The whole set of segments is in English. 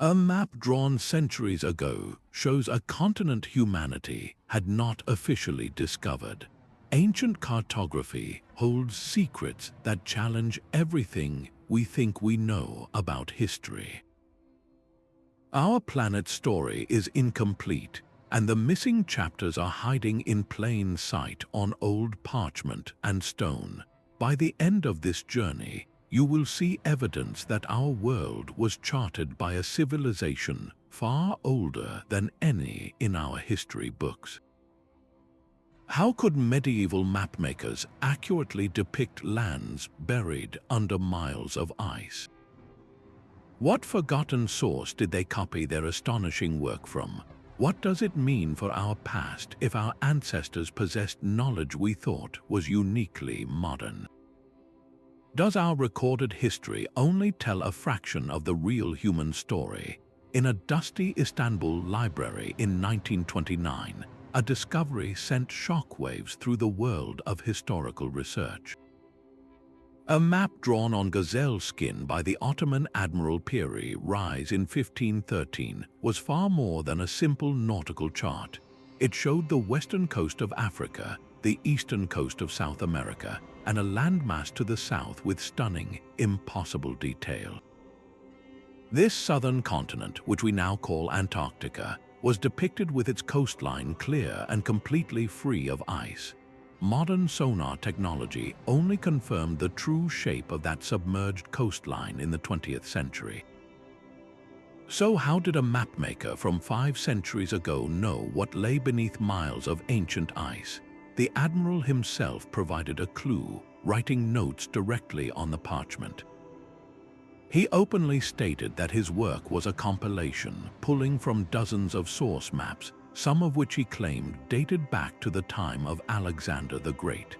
A map drawn centuries ago shows a continent humanity had not officially discovered. Ancient cartography holds secrets that challenge everything we think we know about history. Our planet's story is incomplete, and the missing chapters are hiding in plain sight on old parchment and stone. By the end of this journey, you will see evidence that our world was charted by a civilization far older than any in our history books. How could medieval mapmakers accurately depict lands buried under miles of ice? What forgotten source did they copy their astonishing work from? What does it mean for our past if our ancestors possessed knowledge we thought was uniquely modern? Does our recorded history only tell a fraction of the real human story? In a dusty Istanbul library in 1929, a discovery sent shockwaves through the world of historical research. A map drawn on gazelle skin by the Ottoman Admiral Piri, Reis in 1513, was far more than a simple nautical chart. It showed the western coast of Africa, the eastern coast of South America, and a landmass to the south with stunning, impossible detail. This southern continent, which we now call Antarctica, was depicted with its coastline clear and completely free of ice. Modern sonar technology only confirmed the true shape of that submerged coastline in the 20th century. So how did a mapmaker from 5 centuries ago know what lay beneath miles of ancient ice? The admiral himself provided a clue, writing notes directly on the parchment. He openly stated that his work was a compilation, pulling from dozens of source maps, some of which he claimed dated back to the time of Alexander the Great.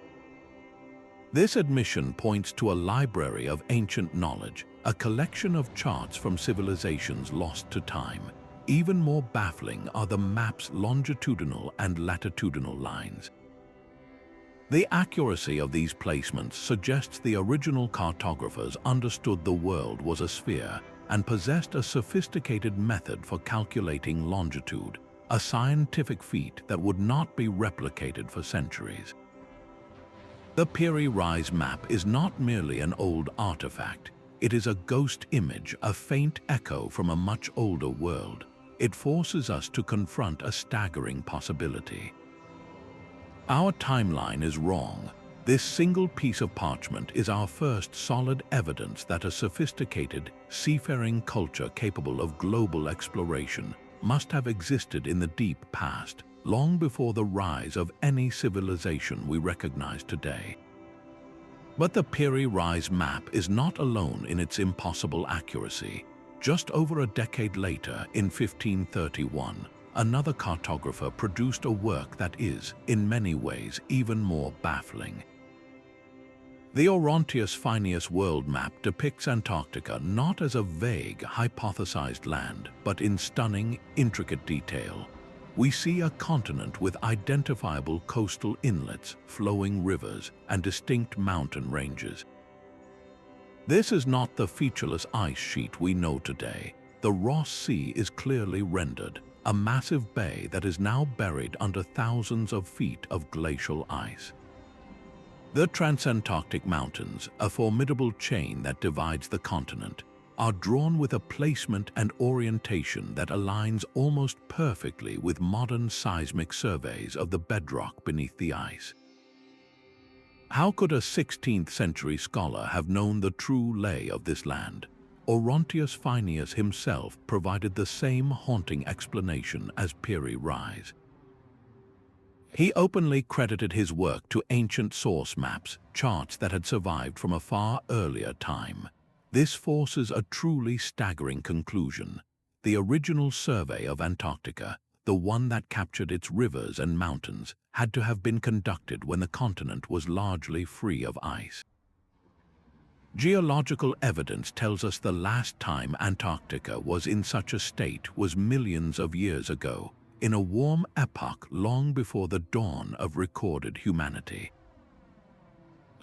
This admission points to a library of ancient knowledge, a collection of charts from civilizations lost to time. Even more baffling are the map's longitudinal and latitudinal lines. The accuracy of these placements suggests the original cartographers understood the world was a sphere and possessed a sophisticated method for calculating longitude, a scientific feat that would not be replicated for centuries. The Piri Reis map is not merely an old artifact. It is a ghost image, a faint echo from a much older world. It forces us to confront a staggering possibility. Our timeline is wrong. This single piece of parchment is our first solid evidence that a sophisticated, seafaring culture capable of global exploration must have existed in the deep past, long before the rise of any civilization we recognize today. But the Piri Reis map is not alone in its impossible accuracy. Just over a decade later, in 1531, another cartographer produced a work that is, in many ways, even more baffling. The Oronteus Finaeus world map depicts Antarctica not as a vague, hypothesized land, but in stunning, intricate detail. We see a continent with identifiable coastal inlets, flowing rivers, and distinct mountain ranges. This is not the featureless ice sheet we know today. The Ross Sea is clearly rendered, a massive bay that is now buried under thousands of feet of glacial ice. The Transantarctic Mountains, a formidable chain that divides the continent, are drawn with a placement and orientation that aligns almost perfectly with modern seismic surveys of the bedrock beneath the ice. How could a 16th century scholar have known the true lay of this land? Oronteus Finaeus himself provided the same haunting explanation as Piri Reis. He openly credited his work to ancient source maps, charts that had survived from a far earlier time. This forces a truly staggering conclusion. The original survey of Antarctica, the one that captured its rivers and mountains, had to have been conducted when the continent was largely free of ice. Geological evidence tells us the last time Antarctica was in such a state was millions of years ago, in a warm epoch long before the dawn of recorded humanity.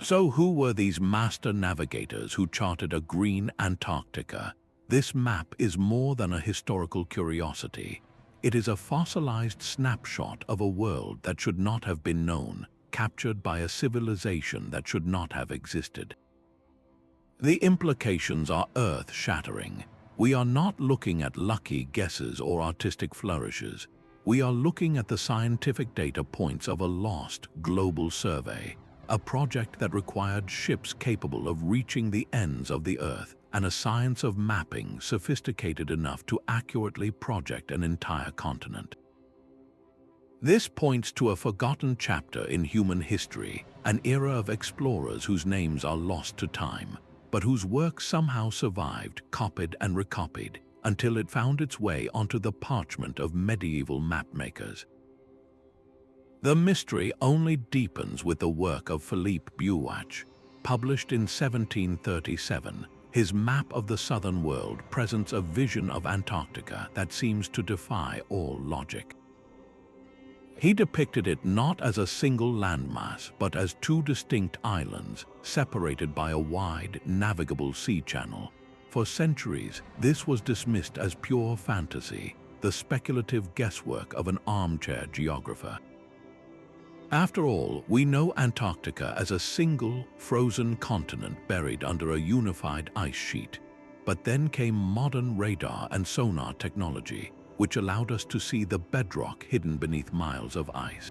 So who were these master navigators who charted a green Antarctica? This map is more than a historical curiosity. It is a fossilized snapshot of a world that should not have been known, captured by a civilization that should not have existed. The implications are earth-shattering. We are not looking at lucky guesses or artistic flourishes. We are looking at the scientific data points of a lost global survey, a project that required ships capable of reaching the ends of the Earth, and a science of mapping sophisticated enough to accurately project an entire continent. This points to a forgotten chapter in human history, an era of explorers whose names are lost to time, but whose work somehow survived, copied and recopied, until it found its way onto the parchment of medieval mapmakers. The mystery only deepens with the work of Philippe Buache. Published in 1737, his map of the southern world presents a vision of Antarctica that seems to defy all logic. He depicted it not as a single landmass, but as two distinct islands, separated by a wide, navigable sea channel. For centuries, this was dismissed as pure fantasy, the speculative guesswork of an armchair geographer. After all, we know Antarctica as a single, frozen continent buried under a unified ice sheet. But then came modern radar and sonar technology, which allowed us to see the bedrock hidden beneath miles of ice.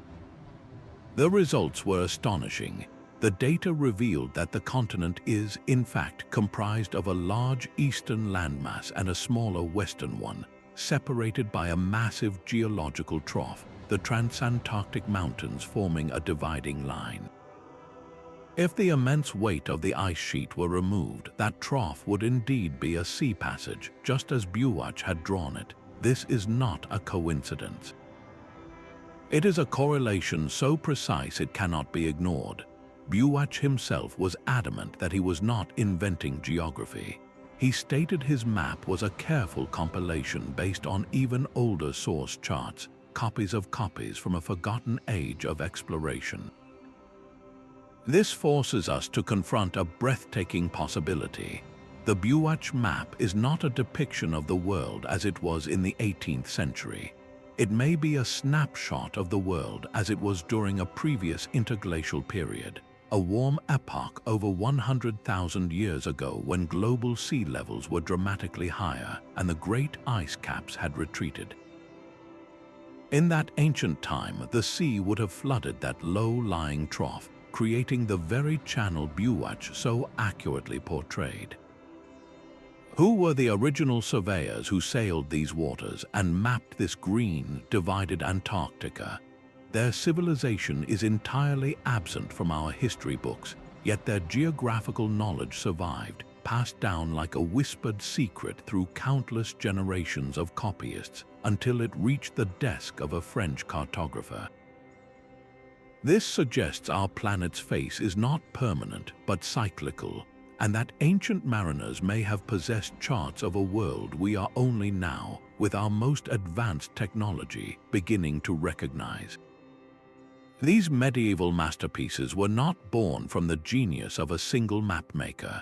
The results were astonishing. The data revealed that the continent is, in fact, comprised of a large eastern landmass and a smaller western one, separated by a massive geological trough, the Transantarctic Mountains forming a dividing line. If the immense weight of the ice sheet were removed, that trough would indeed be a sea passage, just as Buache had drawn it. This is not a coincidence. It is a correlation so precise it cannot be ignored. Buache himself was adamant that he was not inventing geography. He stated his map was a careful compilation based on even older source charts, copies of copies from a forgotten age of exploration. This forces us to confront a breathtaking possibility. The Buache map is not a depiction of the world as it was in the 18th century. It may be a snapshot of the world as it was during a previous interglacial period, a warm epoch over 100,000 years ago when global sea levels were dramatically higher and the great ice caps had retreated. In that ancient time, the sea would have flooded that low-lying trough, creating the very channel Buache so accurately portrayed. Who were the original surveyors who sailed these waters and mapped this green, divided Antarctica? Their civilization is entirely absent from our history books, yet their geographical knowledge survived, passed down like a whispered secret through countless generations of copyists, until it reached the desk of a French cartographer. This suggests our planet's face is not permanent but cyclical, and that ancient mariners may have possessed charts of a world we are only now, with our most advanced technology, beginning to recognize. These medieval masterpieces were not born from the genius of a single mapmaker.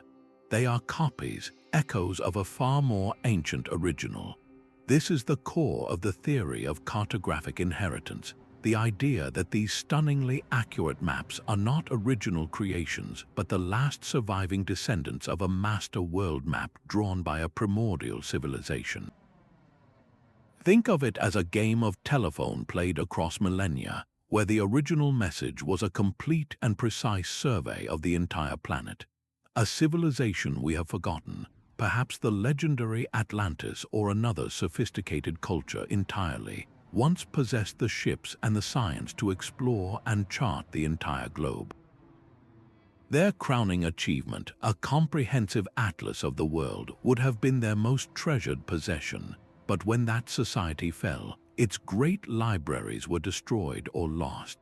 They are copies, echoes of a far more ancient original. This is the core of the theory of cartographic inheritance, the idea that these stunningly accurate maps are not original creations, but the last surviving descendants of a master world map drawn by a primordial civilization. Think of it as a game of telephone played across millennia, where the original message was a complete and precise survey of the entire planet. A civilization we have forgotten, perhaps the legendary Atlantis or another sophisticated culture entirely, once possessed the ships and the science to explore and chart the entire globe. Their crowning achievement, a comprehensive atlas of the world, would have been their most treasured possession, but when that society fell, its great libraries were destroyed or lost.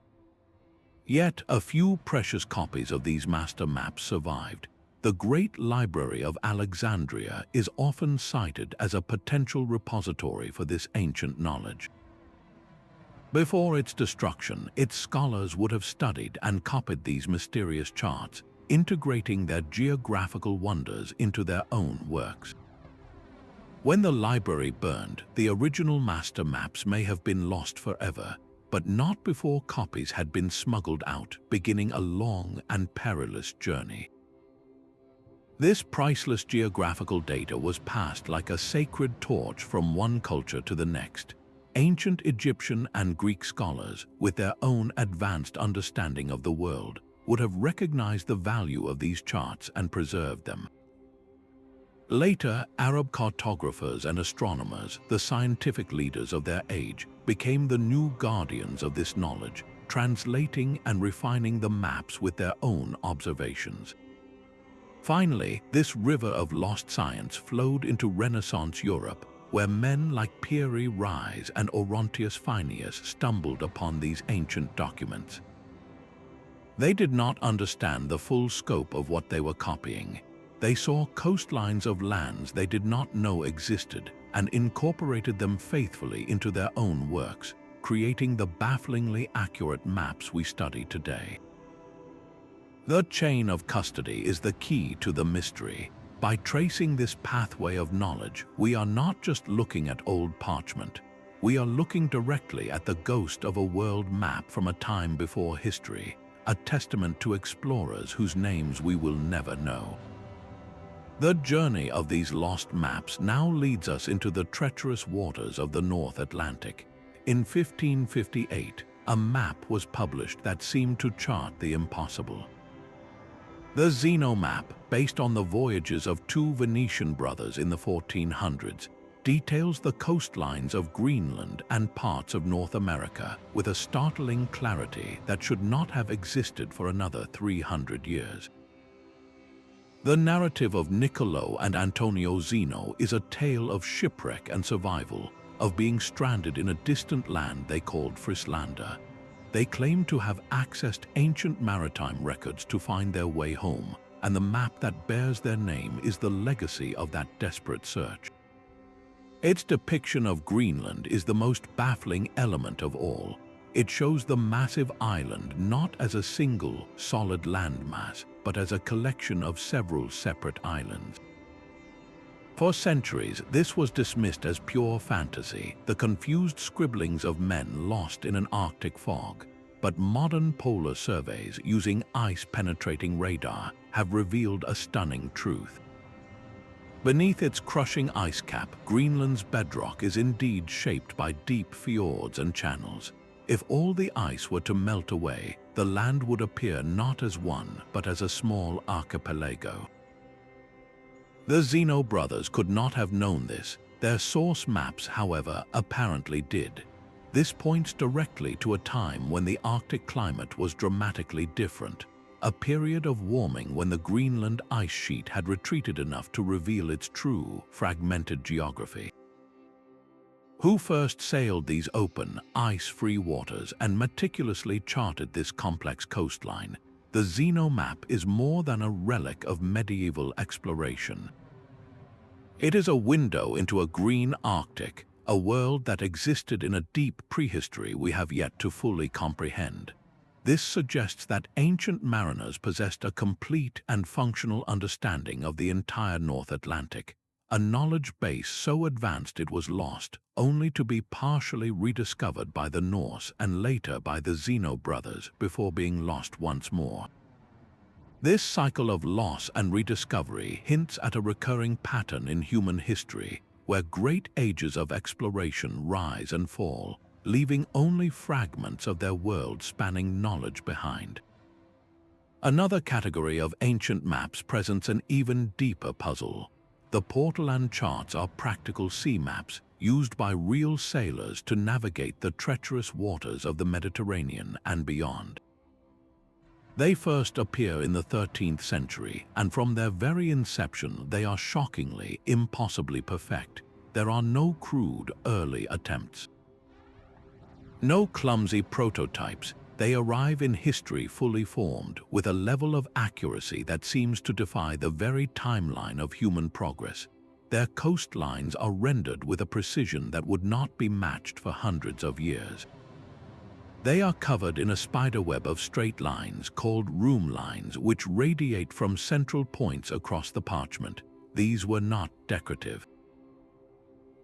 Yet a few precious copies of these master maps survived. The Great Library of Alexandria is often cited as a potential repository for this ancient knowledge. Before its destruction, its scholars would have studied and copied these mysterious charts, integrating their geographical wonders into their own works. When the library burned, the original master maps may have been lost forever, but not before copies had been smuggled out, beginning a long and perilous journey. This priceless geographical data was passed like a sacred torch from one culture to the next. Ancient Egyptian and Greek scholars, with their own advanced understanding of the world, would have recognized the value of these charts and preserved them. Later, Arab cartographers and astronomers, the scientific leaders of their age, became the new guardians of this knowledge, translating and refining the maps with their own observations. Finally, this river of lost science flowed into Renaissance Europe, where men like Piri, Reis, and Oronteus Finaeus stumbled upon these ancient documents. They did not understand the full scope of what they were copying. They saw coastlines of lands they did not know existed and incorporated them faithfully into their own works, creating the bafflingly accurate maps we study today. The chain of custody is the key to the mystery. By tracing this pathway of knowledge, we are not just looking at old parchment. We are looking directly at the ghost of a world map from a time before history, a testament to explorers whose names we will never know. The journey of these lost maps now leads us into the treacherous waters of the North Atlantic. In 1558, a map was published that seemed to chart the impossible. The Zeno Map, based on the voyages of two Venetian brothers in the 1400s, details the coastlines of Greenland and parts of North America with a startling clarity that should not have existed for another 300 years. The narrative of Niccolò and Antonio Zeno is a tale of shipwreck and survival, of being stranded in a distant land they called Frislanda. They claim to have accessed ancient maritime records to find their way home, and the map that bears their name is the legacy of that desperate search. Its depiction of Greenland is the most baffling element of all. It shows the massive island not as a single, solid landmass, but as a collection of several separate islands. For centuries, this was dismissed as pure fantasy, the confused scribblings of men lost in an Arctic fog. But modern polar surveys using ice-penetrating radar have revealed a stunning truth. Beneath its crushing ice cap, Greenland's bedrock is indeed shaped by deep fjords and channels. If all the ice were to melt away, the land would appear not as one, but as a small archipelago. The Zeno brothers could not have known this. Their source maps, however, apparently did. This points directly to a time when the Arctic climate was dramatically different, a period of warming when the Greenland ice sheet had retreated enough to reveal its true, fragmented geography. Who first sailed these open, ice-free waters and meticulously charted this complex coastline? The Zeno Map is more than a relic of medieval exploration. It is a window into a green Arctic, a world that existed in a deep prehistory we have yet to fully comprehend. This suggests that ancient mariners possessed a complete and functional understanding of the entire North Atlantic, a knowledge base so advanced it was lost, only to be partially rediscovered by the Norse and later by the Zeno brothers before being lost once more. This cycle of loss and rediscovery hints at a recurring pattern in human history, where great ages of exploration rise and fall, leaving only fragments of their world-spanning knowledge behind. Another category of ancient maps presents an even deeper puzzle. The Portolan charts are practical sea maps used by real sailors to navigate the treacherous waters of the Mediterranean and beyond. They first appear in the 13th century, and from their very inception they are shockingly, impossibly perfect. There are no crude early attempts. No clumsy prototypes. They arrive in history fully formed, with a level of accuracy that seems to defy the very timeline of human progress. Their coastlines are rendered with a precision that would not be matched for hundreds of years. They are covered in a spiderweb of straight lines called room lines, which radiate from central points across the parchment. These were not decorative.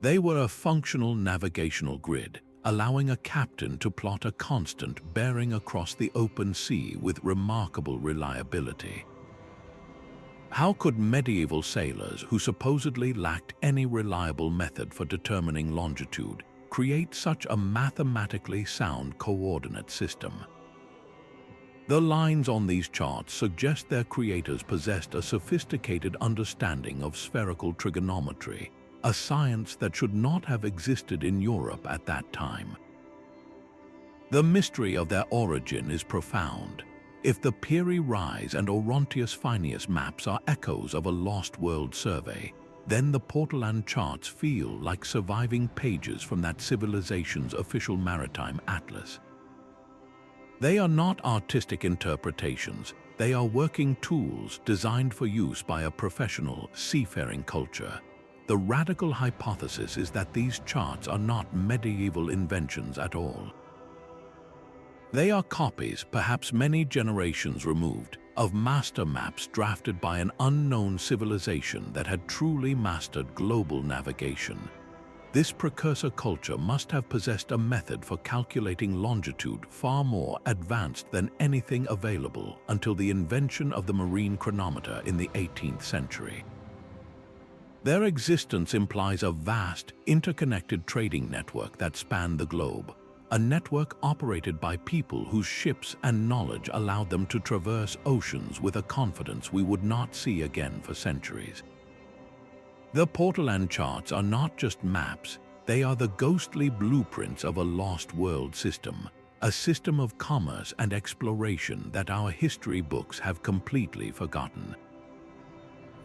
They were a functional navigational grid, allowing a captain to plot a constant bearing across the open sea with remarkable reliability. How could medieval sailors, who supposedly lacked any reliable method for determining longitude, create such a mathematically sound coordinate system? The lines on these charts suggest their creators possessed a sophisticated understanding of spherical trigonometry, a science that should not have existed in Europe at that time. The mystery of their origin is profound. If the Piri, Reis, and Oronteus Finaeus maps are echoes of a lost world survey, then the Portolan charts feel like surviving pages from that civilization's official maritime atlas. They are not artistic interpretations, they are working tools designed for use by a professional, seafaring culture. The radical hypothesis is that these charts are not medieval inventions at all. They are copies, perhaps many generations removed, of master maps drafted by an unknown civilization that had truly mastered global navigation. This precursor culture must have possessed a method for calculating longitude far more advanced than anything available until the invention of the marine chronometer in the 18th century. Their existence implies a vast, interconnected trading network that spanned the globe, a network operated by people whose ships and knowledge allowed them to traverse oceans with a confidence we would not see again for centuries. The Portolan charts are not just maps, they are the ghostly blueprints of a lost world system, a system of commerce and exploration that our history books have completely forgotten.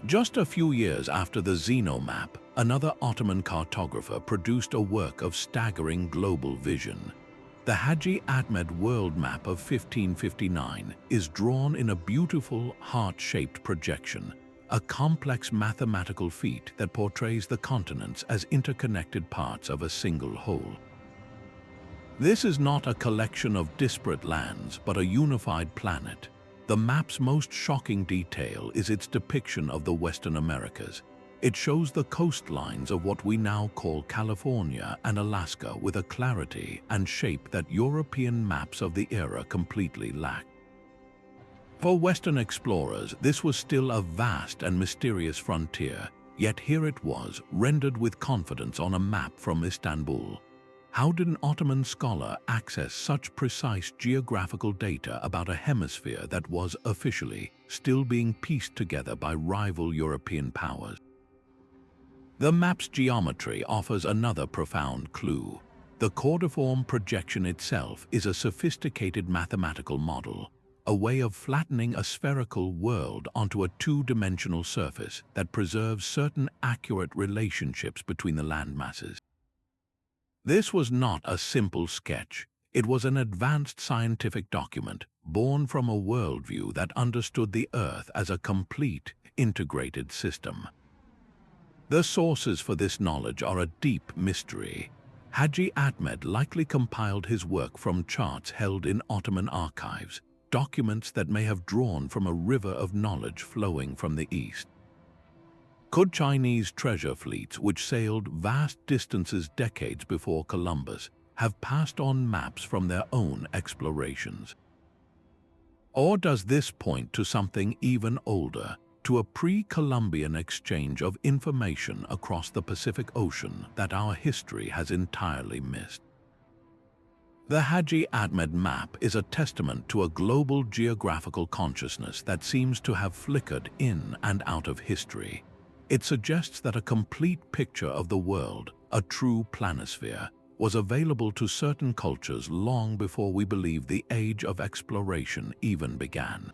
Just a few years after the Zeno Map, another Ottoman cartographer produced a work of staggering global vision. The Hadji Ahmed World Map of 1559 is drawn in a beautiful, heart-shaped projection, a complex mathematical feat that portrays the continents as interconnected parts of a single whole. This is not a collection of disparate lands, but a unified planet. The map's most shocking detail is its depiction of the Western Americas. It shows the coastlines of what we now call California and Alaska with a clarity and shape that European maps of the era completely lacked. For Western explorers, this was still a vast and mysterious frontier, yet here it was, rendered with confidence on a map from Istanbul. How did an Ottoman scholar access such precise geographical data about a hemisphere that was officially still being pieced together by rival European powers? The map's geometry offers another profound clue. The cordiform projection itself is a sophisticated mathematical model, a way of flattening a spherical world onto a two-dimensional surface that preserves certain accurate relationships between the landmasses. This was not a simple sketch. It was an advanced scientific document born from a worldview that understood the Earth as a complete, integrated system. The sources for this knowledge are a deep mystery. Hadji Ahmed likely compiled his work from charts held in Ottoman archives, documents that may have drawn from a river of knowledge flowing from the east. Could Chinese treasure fleets, which sailed vast distances decades before Columbus, have passed on maps from their own explorations? Or does this point to something even older, to a pre-Columbian exchange of information across the Pacific Ocean that our history has entirely missed? The Hadji Ahmed map is a testament to a global geographical consciousness that seems to have flickered in and out of history. It suggests that a complete picture of the world, a true planisphere, was available to certain cultures long before we believe the age of exploration even began.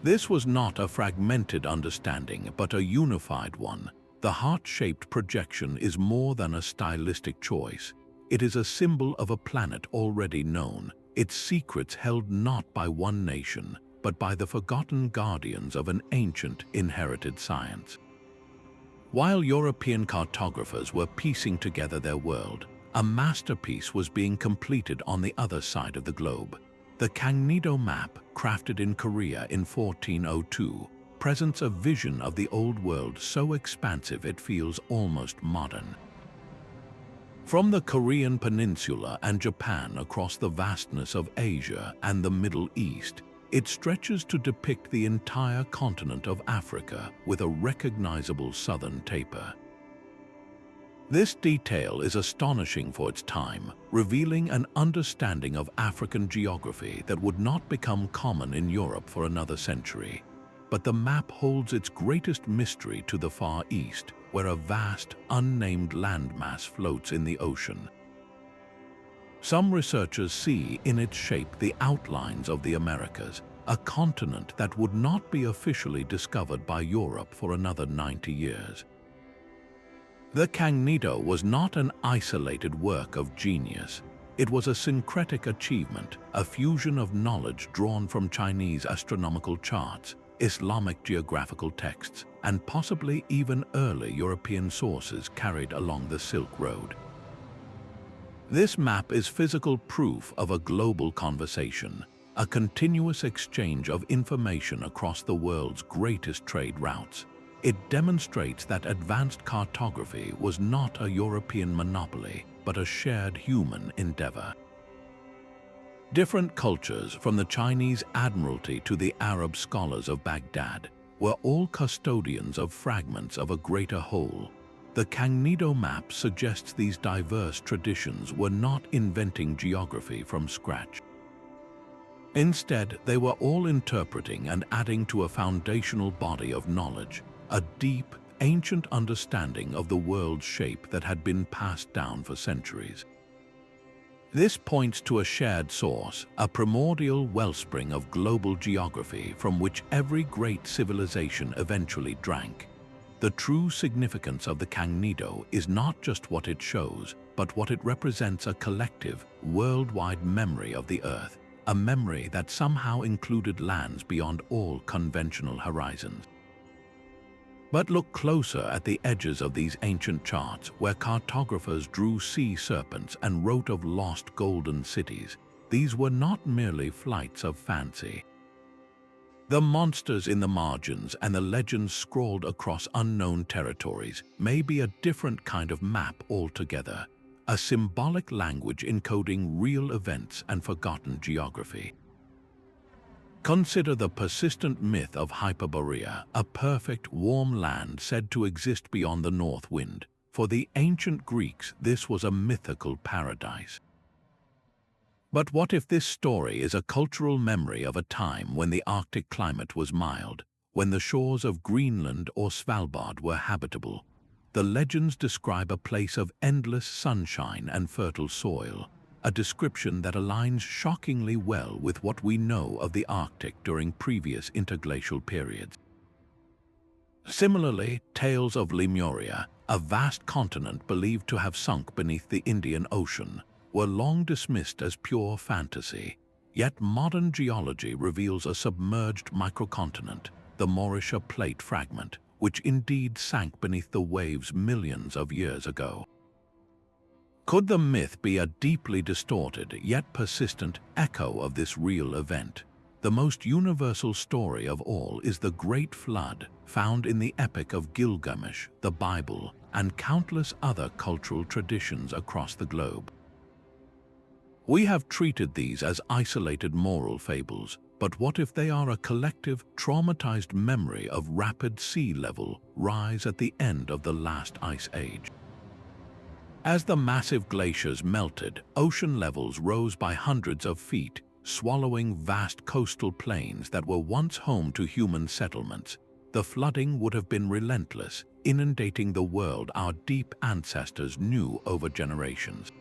This was not a fragmented understanding, but a unified one. The heart-shaped projection is more than a stylistic choice. It is a symbol of a planet already known, its secrets held not by one nation, but by the forgotten guardians of an ancient, inherited science. While European cartographers were piecing together their world, a masterpiece was being completed on the other side of the globe. The Kangnido Map, crafted in Korea in 1402, presents a vision of the old world so expansive it feels almost modern. From the Korean Peninsula and Japan across the vastness of Asia and the Middle East, it stretches to depict the entire continent of Africa with a recognizable southern taper. This detail is astonishing for its time, revealing an understanding of African geography that would not become common in Europe for another century. But the map holds its greatest mystery to the Far East, where a vast, unnamed landmass floats in the ocean. Some researchers see in its shape the outlines of the Americas, a continent that would not be officially discovered by Europe for another 90 years. The Kangnido was not an isolated work of genius. It was a syncretic achievement, a fusion of knowledge drawn from Chinese astronomical charts, Islamic geographical texts, and possibly even early European sources carried along the Silk Road. This map is physical proof of a global conversation, a continuous exchange of information across the world's greatest trade routes. It demonstrates that advanced cartography was not a European monopoly, but a shared human endeavor. Different cultures, from the Chinese Admiralty to the Arab scholars of Baghdad, were all custodians of fragments of a greater whole. The Kangnido Map suggests these diverse traditions were not inventing geography from scratch. Instead, they were all interpreting and adding to a foundational body of knowledge, a deep, ancient understanding of the world's shape that had been passed down for centuries. This points to a shared source, a primordial wellspring of global geography from which every great civilization eventually drank. The true significance of the Kangnido is not just what it shows, but what it represents: a collective, worldwide memory of the Earth, a memory that somehow included lands beyond all conventional horizons. But look closer at the edges of these ancient charts, where cartographers drew sea serpents and wrote of lost golden cities. These were not merely flights of fancy. The monsters in the margins and the legends scrawled across unknown territories may be a different kind of map altogether, a symbolic language encoding real events and forgotten geography. Consider the persistent myth of Hyperborea, a perfect, warm land said to exist beyond the north wind. For the ancient Greeks, this was a mythical paradise. But what if this story is a cultural memory of a time when the Arctic climate was mild, when the shores of Greenland or Svalbard were habitable? The legends describe a place of endless sunshine and fertile soil, a description that aligns shockingly well with what we know of the Arctic during previous interglacial periods. Similarly, tales of Lemuria, a vast continent believed to have sunk beneath the Indian Ocean, were long dismissed as pure fantasy. Yet modern geology reveals a submerged microcontinent, the Mauritius Plate fragment, which indeed sank beneath the waves millions of years ago. Could the myth be a deeply distorted yet persistent echo of this real event? The most universal story of all is the Great Flood, found in the Epic of Gilgamesh, the Bible, and countless other cultural traditions across the globe. We have treated these as isolated moral fables, but what if they are a collective, traumatized memory of rapid sea level rise at the end of the last ice age? As the massive glaciers melted, ocean levels rose by hundreds of feet, swallowing vast coastal plains that were once home to human settlements. The flooding would have been relentless, inundating the world our deep ancestors knew over generations.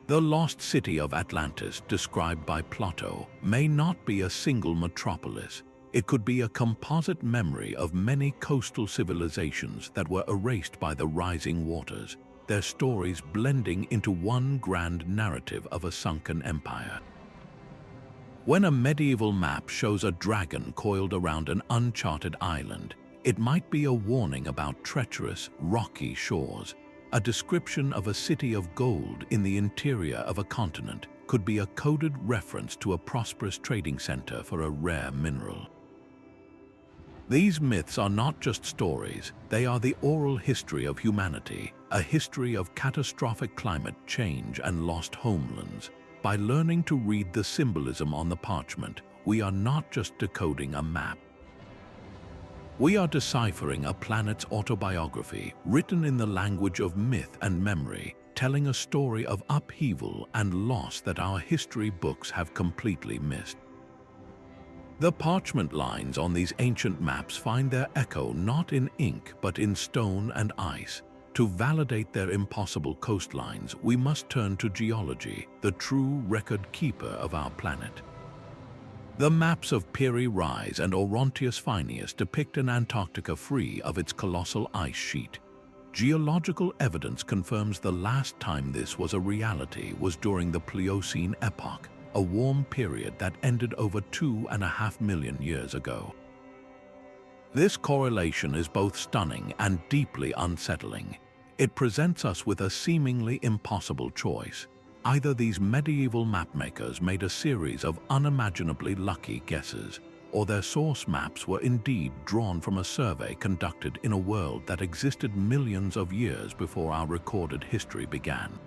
The lost city of Atlantis, described by Plato, may not be a single metropolis. It could be a composite memory of many coastal civilizations that were erased by the rising waters, their stories blending into one grand narrative of a sunken empire. When a medieval map shows a dragon coiled around an uncharted island, it might be a warning about treacherous, rocky shores. A description of a city of gold in the interior of a continent could be a coded reference to a prosperous trading center for a rare mineral. These myths are not just stories, they are the oral history of humanity, a history of catastrophic climate change and lost homelands. By learning to read the symbolism on the parchment, we are not just decoding a map. We are deciphering a planet's autobiography, written in the language of myth and memory, telling a story of upheaval and loss that our history books have completely missed. The parchment lines on these ancient maps find their echo not in ink but in stone and ice. To validate their impossible coastlines, we must turn to geology, the true record keeper of our planet. The maps of Piri, Reis, and Oronteus Finaeus depict an Antarctica free of its colossal ice sheet. Geological evidence confirms the last time this was a reality was during the Pliocene epoch, a warm period that ended over 2.5 million years ago. This correlation is both stunning and deeply unsettling. It presents us with a seemingly impossible choice. Either these medieval mapmakers made a series of unimaginably lucky guesses, or their source maps were indeed drawn from a survey conducted in a world that existed millions of years before our recorded history began.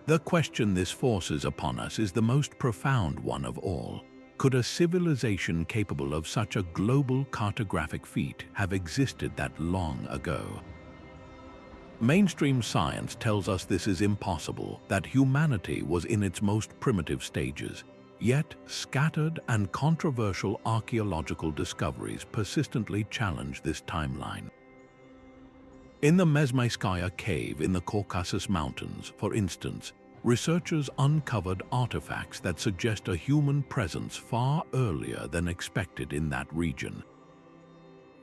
The question this forces upon us is the most profound one of all. Could a civilization capable of such a global cartographic feat have existed that long ago? Mainstream science tells us this is impossible, that humanity was in its most primitive stages. Yet, scattered and controversial archaeological discoveries persistently challenge this timeline. In the Mesmaiskaya cave in the Caucasus Mountains, for instance, researchers uncovered artifacts that suggest a human presence far earlier than expected in that region.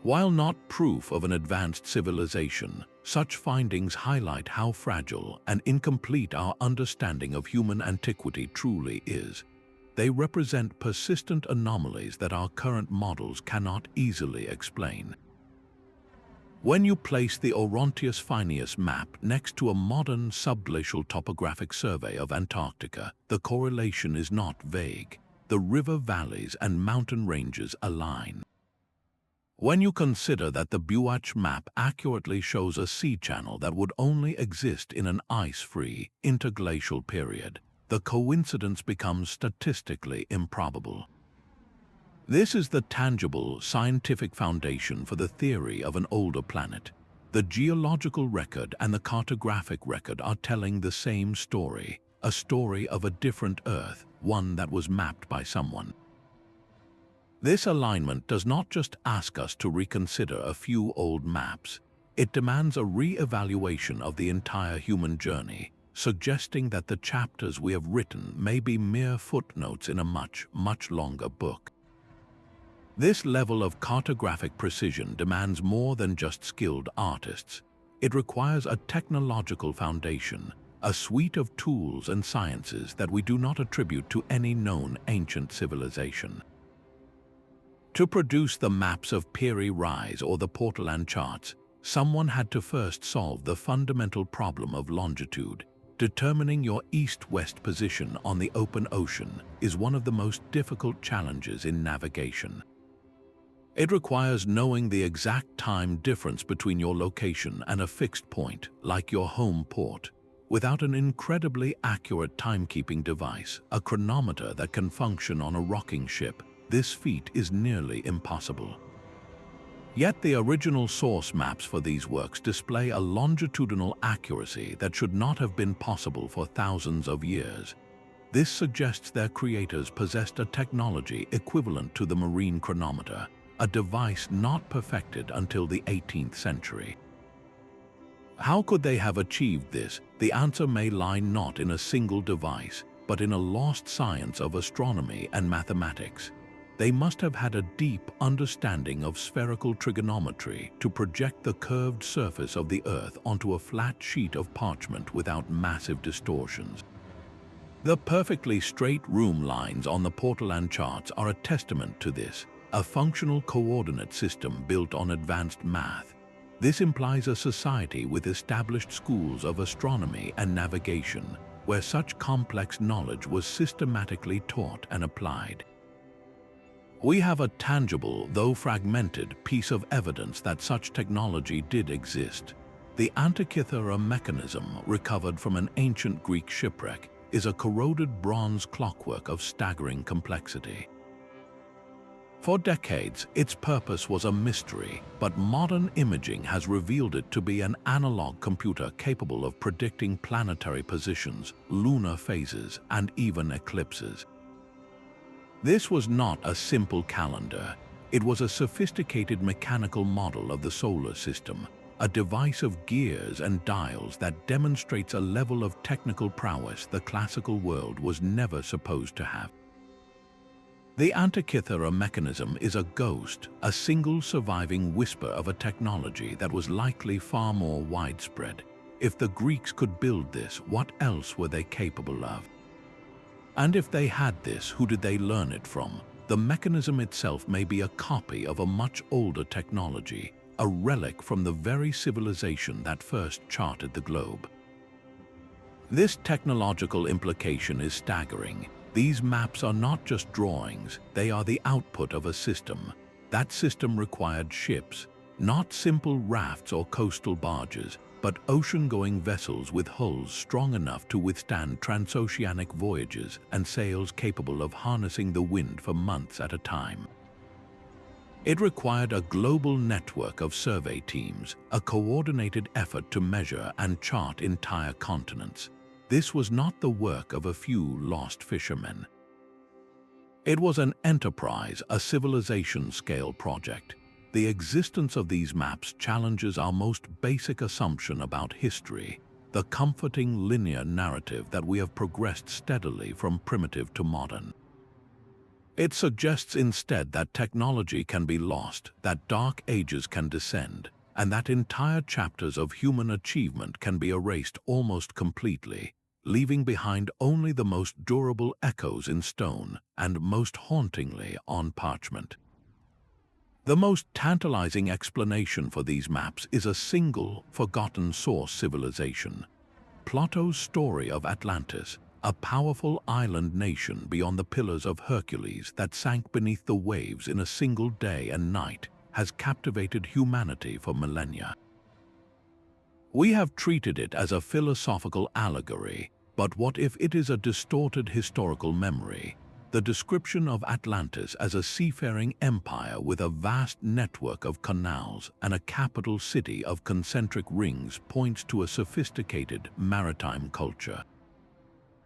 While not proof of an advanced civilization, such findings highlight how fragile and incomplete our understanding of human antiquity truly is. They represent persistent anomalies that our current models cannot easily explain. When you place the Oronteus Finaeus map next to a modern subglacial topographic survey of Antarctica, the correlation is not vague. The river valleys and mountain ranges align. When you consider that the Buache map accurately shows a sea channel that would only exist in an ice-free, interglacial period, the coincidence becomes statistically improbable. This is the tangible, scientific foundation for the theory of an older planet. The geological record and the cartographic record are telling the same story, a story of a different Earth, one that was mapped by someone. This alignment does not just ask us to reconsider a few old maps. It demands a re-evaluation of the entire human journey, suggesting that the chapters we have written may be mere footnotes in a much, much longer book. This level of cartographic precision demands more than just skilled artists. It requires a technological foundation, a suite of tools and sciences that we do not attribute to any known ancient civilization. To produce the maps of Piri, Reis, or the Portolan charts, someone had to first solve the fundamental problem of longitude. Determining your east-west position on the open ocean is one of the most difficult challenges in navigation. It requires knowing the exact time difference between your location and a fixed point, like your home port. Without an incredibly accurate timekeeping device, a chronometer that can function on a rocking ship, this feat is nearly impossible. Yet the original source maps for these works display a longitudinal accuracy that should not have been possible for thousands of years. This suggests their creators possessed a technology equivalent to the marine chronometer, a device not perfected until the 18th century. How could they have achieved this? The answer may lie not in a single device, but in a lost science of astronomy and mathematics. They must have had a deep understanding of spherical trigonometry to project the curved surface of the Earth onto a flat sheet of parchment without massive distortions. The perfectly straight room lines on the Portolan charts are a testament to this, a functional coordinate system built on advanced math. This implies a society with established schools of astronomy and navigation, where such complex knowledge was systematically taught and applied. We have a tangible, though fragmented, piece of evidence that such technology did exist. The Antikythera mechanism, recovered from an ancient Greek shipwreck, is a corroded bronze clockwork of staggering complexity. For decades, its purpose was a mystery, but modern imaging has revealed it to be an analog computer capable of predicting planetary positions, lunar phases, and even eclipses. This was not a simple calendar. It was a sophisticated mechanical model of the solar system, a device of gears and dials that demonstrates a level of technical prowess the classical world was never supposed to have. The Antikythera mechanism is a ghost, a single surviving whisper of a technology that was likely far more widespread. If the Greeks could build this, what else were they capable of? And if they had this, who did they learn it from? The mechanism itself may be a copy of a much older technology, a relic from the very civilization that first charted the globe. This technological implication is staggering. These maps are not just drawings, they are the output of a system. That system required ships, not simple rafts or coastal barges, but ocean-going vessels with hulls strong enough to withstand transoceanic voyages and sails capable of harnessing the wind for months at a time. It required a global network of survey teams, a coordinated effort to measure and chart entire continents. This was not the work of a few lost fishermen. It was an enterprise, a civilization-scale project. The existence of these maps challenges our most basic assumption about history, the comforting linear narrative that we have progressed steadily from primitive to modern. It suggests instead that technology can be lost, that dark ages can descend, and that entire chapters of human achievement can be erased almost completely, leaving behind only the most durable echoes in stone and most hauntingly on parchment. The most tantalizing explanation for these maps is a single, forgotten source civilization. Plato's story of Atlantis, a powerful island nation beyond the Pillars of Hercules that sank beneath the waves in a single day and night, has captivated humanity for millennia. We have treated it as a philosophical allegory, but what if it is a distorted historical memory? The description of Atlantis as a seafaring empire with a vast network of canals and a capital city of concentric rings points to a sophisticated maritime culture.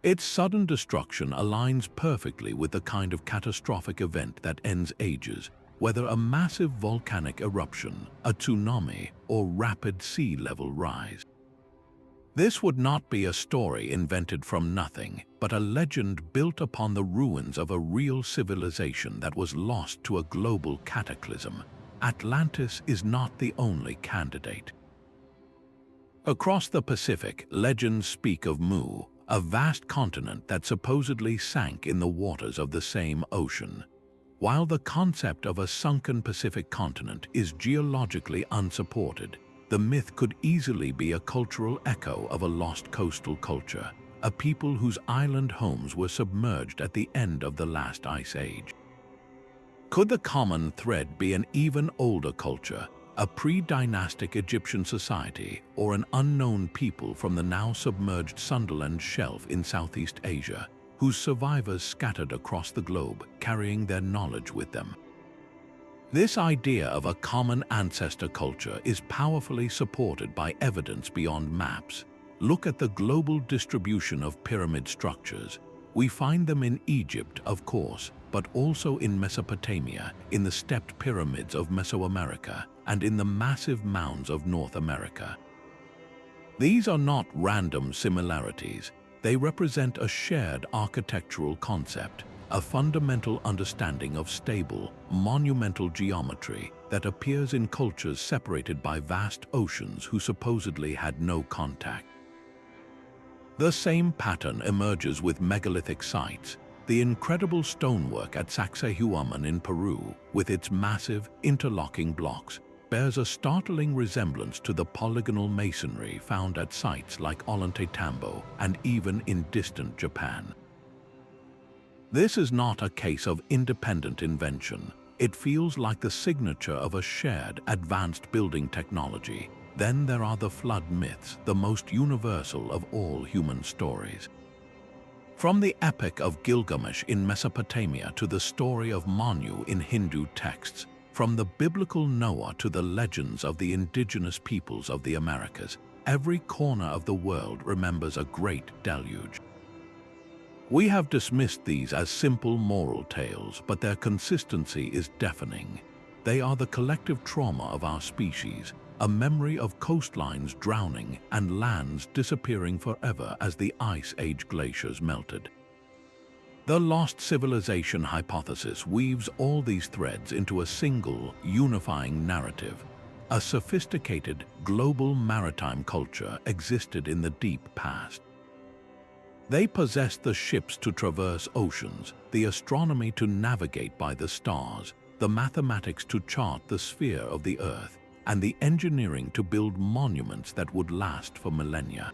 Its sudden destruction aligns perfectly with the kind of catastrophic event that ends ages, whether a massive volcanic eruption, a tsunami, or rapid sea level rise. This would not be a story invented from nothing, but a legend built upon the ruins of a real civilization that was lost to a global cataclysm. Atlantis is not the only candidate. Across the Pacific, legends speak of Mu, a vast continent that supposedly sank in the waters of the same ocean. While the concept of a sunken Pacific continent is geologically unsupported, the myth could easily be a cultural echo of a lost coastal culture, a people whose island homes were submerged at the end of the last ice age. Could the common thread be an even older culture, a pre-dynastic Egyptian society, or an unknown people from the now submerged Sunderland Shelf in Southeast Asia, whose survivors scattered across the globe, carrying their knowledge with them? This idea of a common ancestor culture is powerfully supported by evidence beyond maps. Look at the global distribution of pyramid structures. We find them in Egypt, of course, but also in Mesopotamia, in the stepped pyramids of Mesoamerica, and in the massive mounds of North America. These are not random similarities. They represent a shared architectural concept, a fundamental understanding of stable, monumental geometry that appears in cultures separated by vast oceans who supposedly had no contact. The same pattern emerges with megalithic sites. The incredible stonework at Sacsayhuaman in Peru, with its massive, interlocking blocks, bears a startling resemblance to the polygonal masonry found at sites like Ollantaytambo and even in distant Japan. This is not a case of independent invention. It feels like the signature of a shared, advanced building technology, Then there are the flood myths, the most universal of all human stories. From the Epic of Gilgamesh in Mesopotamia to the story of Manu in Hindu texts, from the biblical Noah to the legends of the indigenous peoples of the Americas, every corner of the world remembers a great deluge. We have dismissed these as simple moral tales, but their consistency is deafening. They are the collective trauma of our species, a memory of coastlines drowning and lands disappearing forever as the Ice Age glaciers melted. The lost civilization hypothesis weaves all these threads into a single, unifying narrative. A sophisticated, global maritime culture existed in the deep past. They possessed the ships to traverse oceans, the astronomy to navigate by the stars, the mathematics to chart the sphere of the Earth, and the engineering to build monuments that would last for millennia.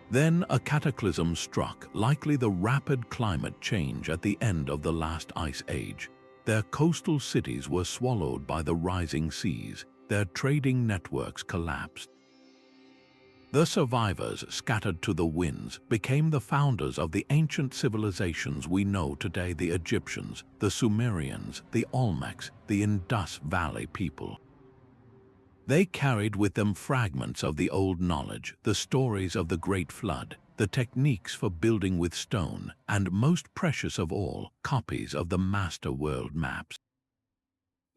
Then a cataclysm struck, likely the rapid climate change at the end of the last ice age. Their coastal cities were swallowed by the rising seas, their trading networks collapsed. The survivors, scattered to the winds, became the founders of the ancient civilizations we know today: the Egyptians, the Sumerians, the Olmecs, the Indus Valley people. They carried with them fragments of the old knowledge, the stories of the Great Flood, the techniques for building with stone, and most precious of all, copies of the master world maps.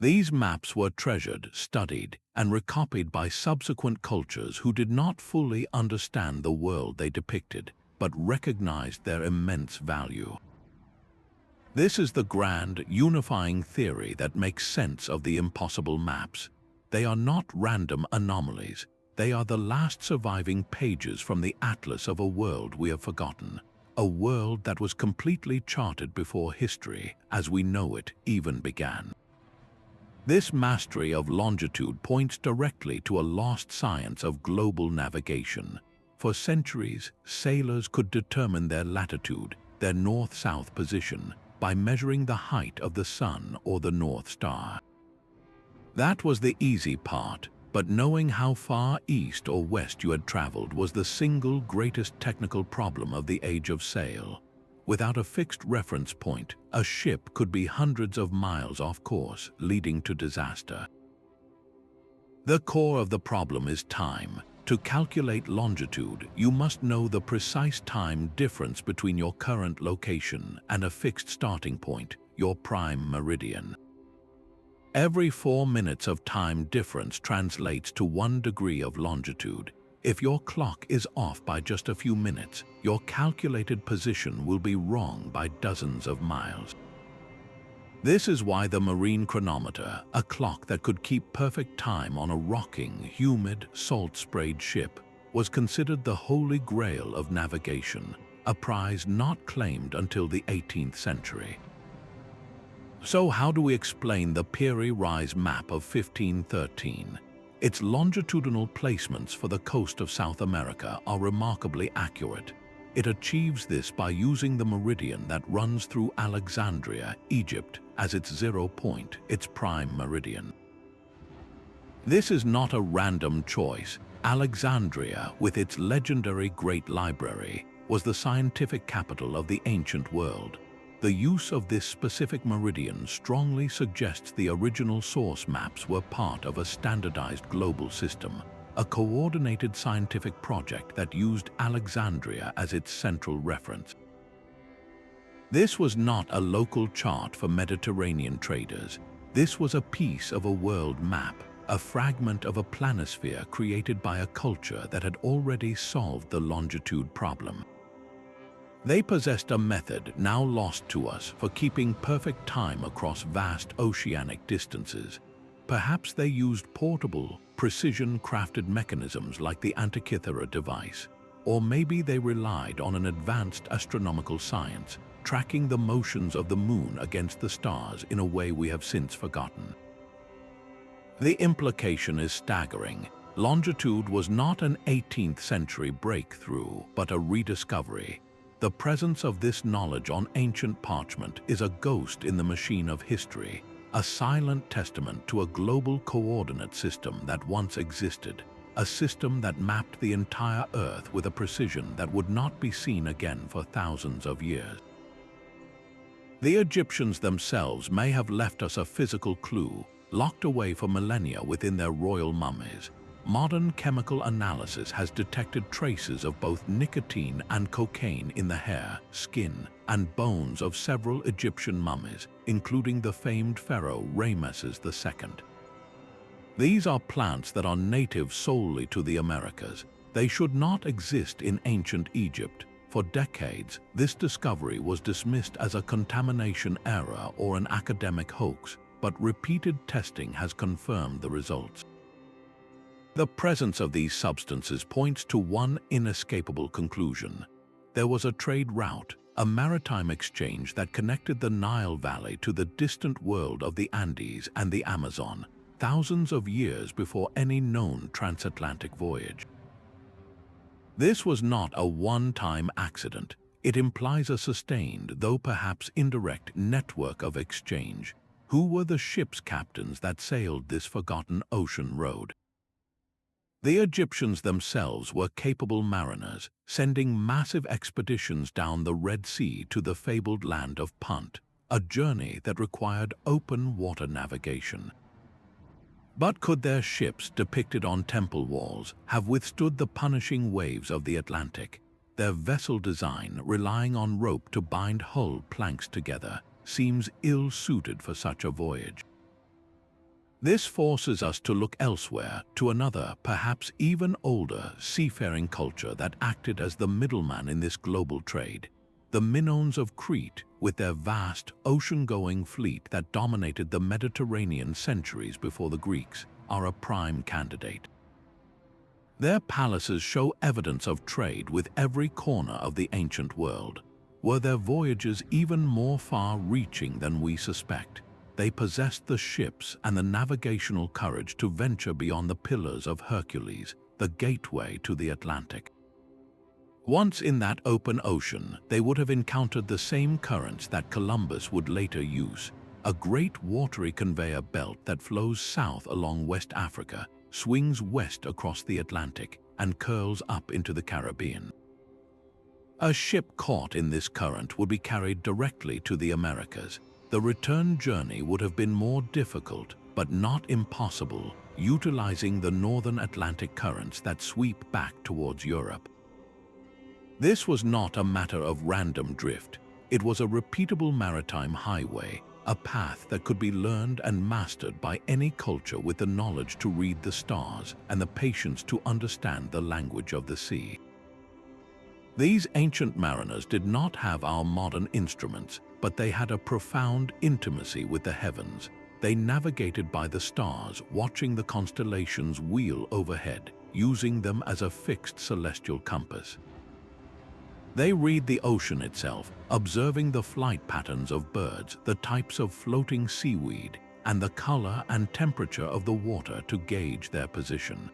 These maps were treasured, studied, and recopied by subsequent cultures who did not fully understand the world they depicted, but recognized their immense value. This is the grand, unifying theory that makes sense of the impossible maps. They are not random anomalies. They are the last surviving pages from the atlas of a world we have forgotten, a world that was completely charted before history, as we know it, even began. This mastery of longitude points directly to a lost science of global navigation. For centuries, sailors could determine their latitude, their north-south position, by measuring the height of the sun or the North Star. That was the easy part, but knowing how far east or west you had traveled was the single greatest technical problem of the age of sail. Without a fixed reference point, a ship could be hundreds of miles off course, leading to disaster. The core of the problem is time. To calculate longitude, you must know the precise time difference between your current location and a fixed starting point, your prime meridian. Every 4 minutes of time difference translates to 1 degree of longitude. If your clock is off by just a few minutes, your calculated position will be wrong by dozens of miles. This is why the marine chronometer, a clock that could keep perfect time on a rocking, humid, salt-sprayed ship, was considered the holy grail of navigation, a prize not claimed until the 18th century. So how do we explain the Piri Reis map of 1513? Its longitudinal placements for the coast of South America are remarkably accurate. It achieves this by using the meridian that runs through Alexandria, Egypt, as its 0 point, its prime meridian. This is not a random choice. Alexandria, with its legendary Great Library, was the scientific capital of the ancient world. The use of this specific meridian strongly suggests the original source maps were part of a standardized global system, a coordinated scientific project that used Alexandria as its central reference. This was not a local chart for Mediterranean traders. This was a piece of a world map, a fragment of a planisphere created by a culture that had already solved the longitude problem. They possessed a method, now lost to us, for keeping perfect time across vast oceanic distances. Perhaps they used portable, precision-crafted mechanisms like the Antikythera device, or maybe they relied on an advanced astronomical science, tracking the motions of the moon against the stars in a way we have since forgotten. The implication is staggering. Longitude was not an 18th century breakthrough, but a rediscovery. The presence of this knowledge on ancient parchment is a ghost in the machine of history, a silent testament to a global coordinate system that once existed, a system that mapped the entire Earth with a precision that would not be seen again for thousands of years. The Egyptians themselves may have left us a physical clue, locked away for millennia within their royal mummies. Modern chemical analysis has detected traces of both nicotine and cocaine in the hair, skin, and bones of several Egyptian mummies, including the famed pharaoh Ramesses II. These are plants that are native solely to the Americas. They should not exist in ancient Egypt. For decades, this discovery was dismissed as a contamination error or an academic hoax, but repeated testing has confirmed the results. The presence of these substances points to one inescapable conclusion. There was a trade route, a maritime exchange that connected the Nile Valley to the distant world of the Andes and the Amazon, thousands of years before any known transatlantic voyage. This was not a one-time accident. It implies a sustained, though perhaps indirect, network of exchange. Who were the ship's captains that sailed this forgotten ocean road? The Egyptians themselves were capable mariners, sending massive expeditions down the Red Sea to the fabled land of Punt, a journey that required open water navigation. But could their ships, depicted on temple walls, have withstood the punishing waves of the Atlantic? Their vessel design, relying on rope to bind hull planks together, seems ill-suited for such a voyage. This forces us to look elsewhere, to another, perhaps even older, seafaring culture that acted as the middleman in this global trade. The Minoans of Crete, with their vast, ocean-going fleet that dominated the Mediterranean centuries before the Greeks, are a prime candidate. Their palaces show evidence of trade with every corner of the ancient world. Were their voyages even more far-reaching than we suspect? They possessed the ships and the navigational courage to venture beyond the Pillars of Hercules, the gateway to the Atlantic. Once in that open ocean, they would have encountered the same currents that Columbus would later use, a great watery conveyor belt that flows south along West Africa, swings west across the Atlantic, and curls up into the Caribbean. A ship caught in this current would be carried directly to the Americas. The return journey would have been more difficult, but not impossible, utilizing the northern Atlantic currents that sweep back towards Europe. This was not a matter of random drift. It was a repeatable maritime highway, a path that could be learned and mastered by any culture with the knowledge to read the stars and the patience to understand the language of the sea. These ancient mariners did not have our modern instruments, but they had a profound intimacy with the heavens. They navigated by the stars, watching the constellations wheel overhead, using them as a fixed celestial compass. They read the ocean itself, observing the flight patterns of birds, the types of floating seaweed, and the color and temperature of the water to gauge their position.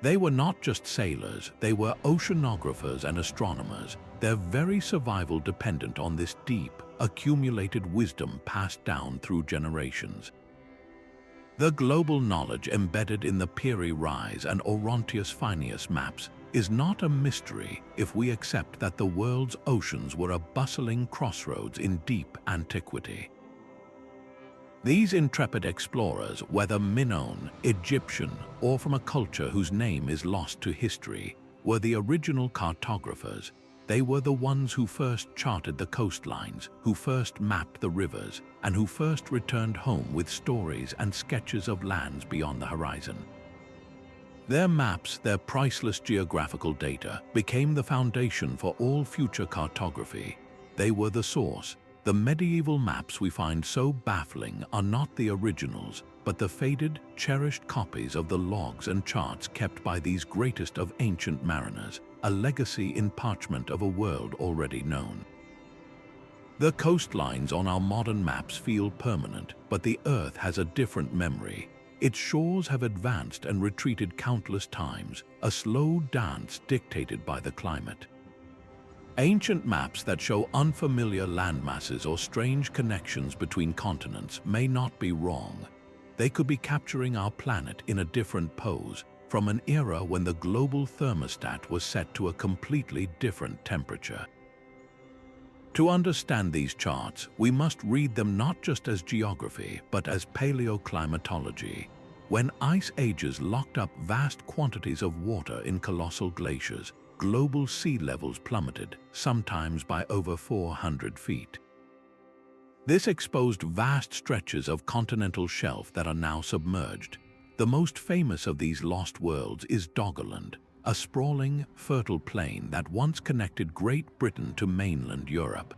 They were not just sailors, they were oceanographers and astronomers, their very survival dependent on this deep, accumulated wisdom passed down through generations. The global knowledge embedded in the Piri, Reis, and Oronteus Finaeus maps is not a mystery if we accept that the world's oceans were a bustling crossroads in deep antiquity. These intrepid explorers, whether Minoan, Egyptian, or from a culture whose name is lost to history, were the original cartographers. They were the ones who first charted the coastlines, who first mapped the rivers, and who first returned home with stories and sketches of lands beyond the horizon. Their maps, their priceless geographical data, became the foundation for all future cartography. They were the source. The medieval maps we find so baffling are not the originals, but the faded, cherished copies of the logs and charts kept by these greatest of ancient mariners, a legacy in parchment of a world already known. The coastlines on our modern maps feel permanent, but the Earth has a different memory. Its shores have advanced and retreated countless times, a slow dance dictated by the climate. Ancient maps that show unfamiliar landmasses or strange connections between continents may not be wrong. They could be capturing our planet in a different pose, from an era when the global thermostat was set to a completely different temperature. To understand these charts, we must read them not just as geography, but as paleoclimatology. When ice ages locked up vast quantities of water in colossal glaciers, global sea levels plummeted, sometimes by over 400 feet. This exposed vast stretches of continental shelf that are now submerged. The most famous of these lost worlds is Doggerland, a sprawling, fertile plain that once connected Great Britain to mainland Europe.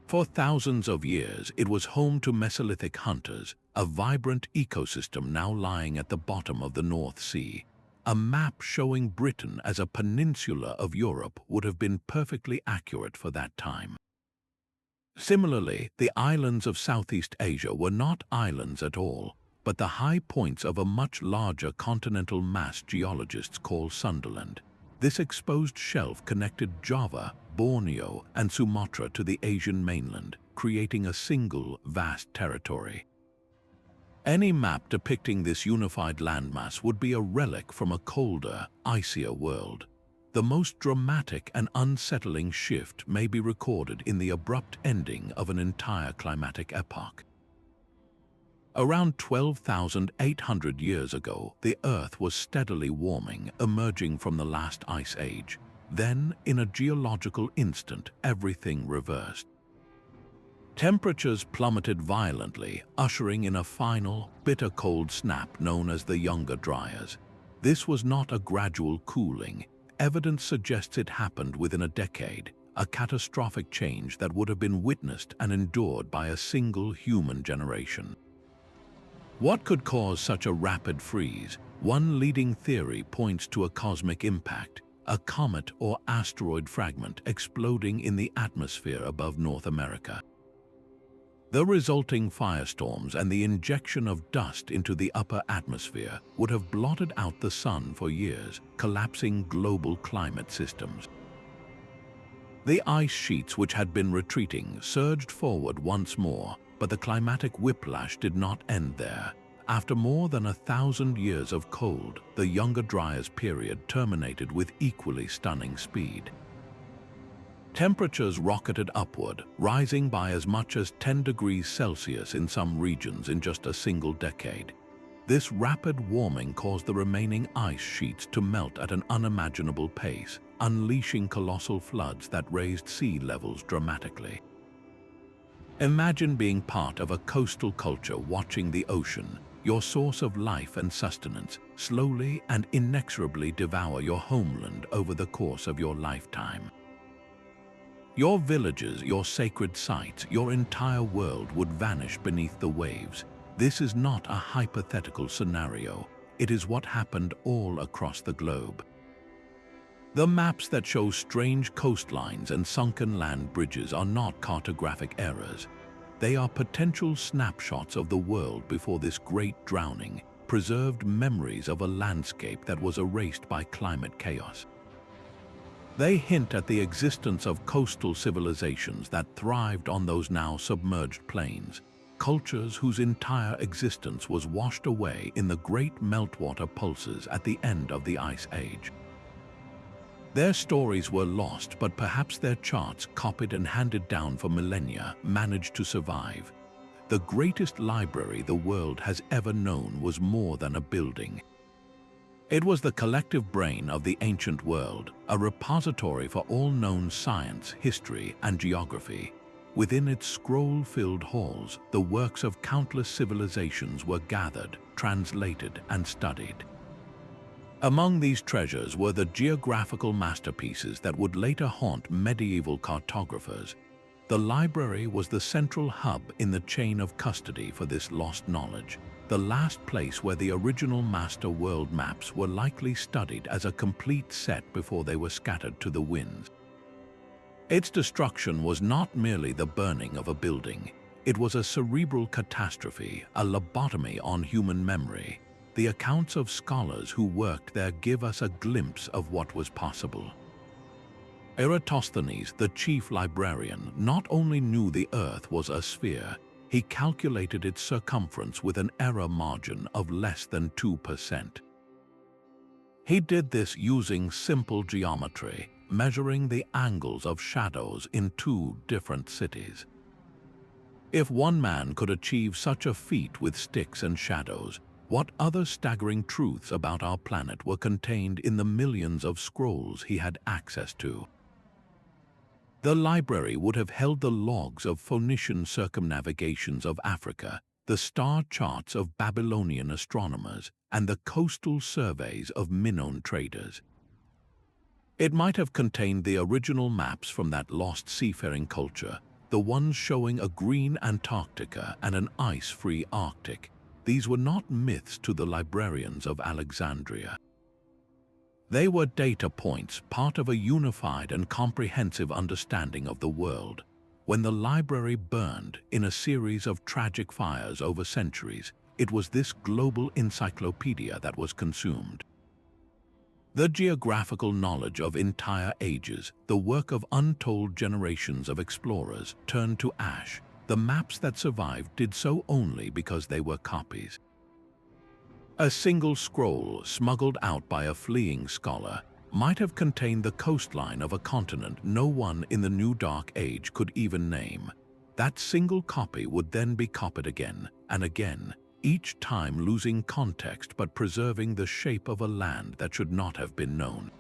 For thousands of years, it was home to Mesolithic hunters, a vibrant ecosystem now lying at the bottom of the North Sea. A map showing Britain as a peninsula of Europe would have been perfectly accurate for that time. Similarly, the islands of Southeast Asia were not islands at all, but the high points of a much larger continental mass geologists call Sunderland. This exposed shelf connected Java, Borneo, and Sumatra to the Asian mainland, creating a single, vast territory. Any map depicting this unified landmass would be a relic from a colder, icier world. The most dramatic and unsettling shift may be recorded in the abrupt ending of an entire climatic epoch. Around 12,800 years ago, the Earth was steadily warming, emerging from the last ice age. Then, in a geological instant, everything reversed. Temperatures plummeted violently, ushering in a final, bitter cold snap known as the Younger Dryas. This was not a gradual cooling. Evidence suggests it happened within a decade, a catastrophic change that would have been witnessed and endured by a single human generation. What could cause such a rapid freeze? One leading theory points to a cosmic impact, a comet or asteroid fragment exploding in the atmosphere above North America. The resulting firestorms and the injection of dust into the upper atmosphere would have blotted out the sun for years, collapsing global climate systems. The ice sheets which had been retreating surged forward once more, but the climatic whiplash did not end there. After more than 1,000 years of cold, the Younger Dryas period terminated with equally stunning speed. Temperatures rocketed upward, rising by as much as 10 degrees Celsius in some regions in just a single decade. This rapid warming caused the remaining ice sheets to melt at an unimaginable pace, unleashing colossal floods that raised sea levels dramatically. Imagine being part of a coastal culture watching the ocean, your source of life and sustenance, slowly and inexorably devour your homeland over the course of your lifetime. Your villages, your sacred sites, your entire world would vanish beneath the waves. This is not a hypothetical scenario. It is what happened all across the globe. The maps that show strange coastlines and sunken land bridges are not cartographic errors. They are potential snapshots of the world before this great drowning, preserved memories of a landscape that was erased by climate chaos. They hint at the existence of coastal civilizations that thrived on those now submerged plains, cultures whose entire existence was washed away in the great meltwater pulses at the end of the Ice Age. Their stories were lost, but perhaps their charts, copied and handed down for millennia, managed to survive. The greatest library the world has ever known was more than a building. It was the collective brain of the ancient world, a repository for all known science, history, and geography. Within its scroll-filled halls, the works of countless civilizations were gathered, translated, and studied. Among these treasures were the geographical masterpieces that would later haunt medieval cartographers. The library was the central hub in the chain of custody for this lost knowledge, the last place where the original master world maps were likely studied as a complete set before they were scattered to the winds. Its destruction was not merely the burning of a building. It was a cerebral catastrophe, a lobotomy on human memory. The accounts of scholars who worked there give us a glimpse of what was possible. Eratosthenes, the chief librarian, not only knew the Earth was a sphere, he calculated its circumference with an error margin of less than 2%. He did this using simple geometry, measuring the angles of shadows in two different cities. If one man could achieve such a feat with sticks and shadows, what other staggering truths about our planet were contained in the millions of scrolls he had access to? The library would have held the logs of Phoenician circumnavigations of Africa, the star charts of Babylonian astronomers, and the coastal surveys of Minoan traders. It might have contained the original maps from that lost seafaring culture, the ones showing a green Antarctica and an ice-free Arctic. These were not myths to the librarians of Alexandria. They were data points, part of a unified and comprehensive understanding of the world. When the library burned in a series of tragic fires over centuries, it was this global encyclopedia that was consumed. The geographical knowledge of entire ages, the work of untold generations of explorers, turned to ash. The maps that survived did so only because they were copies. A single scroll, smuggled out by a fleeing scholar, might have contained the coastline of a continent no one in the new Dark Age could even name. That single copy would then be copied again and again, each time losing context but preserving the shape of a land that should not have been known.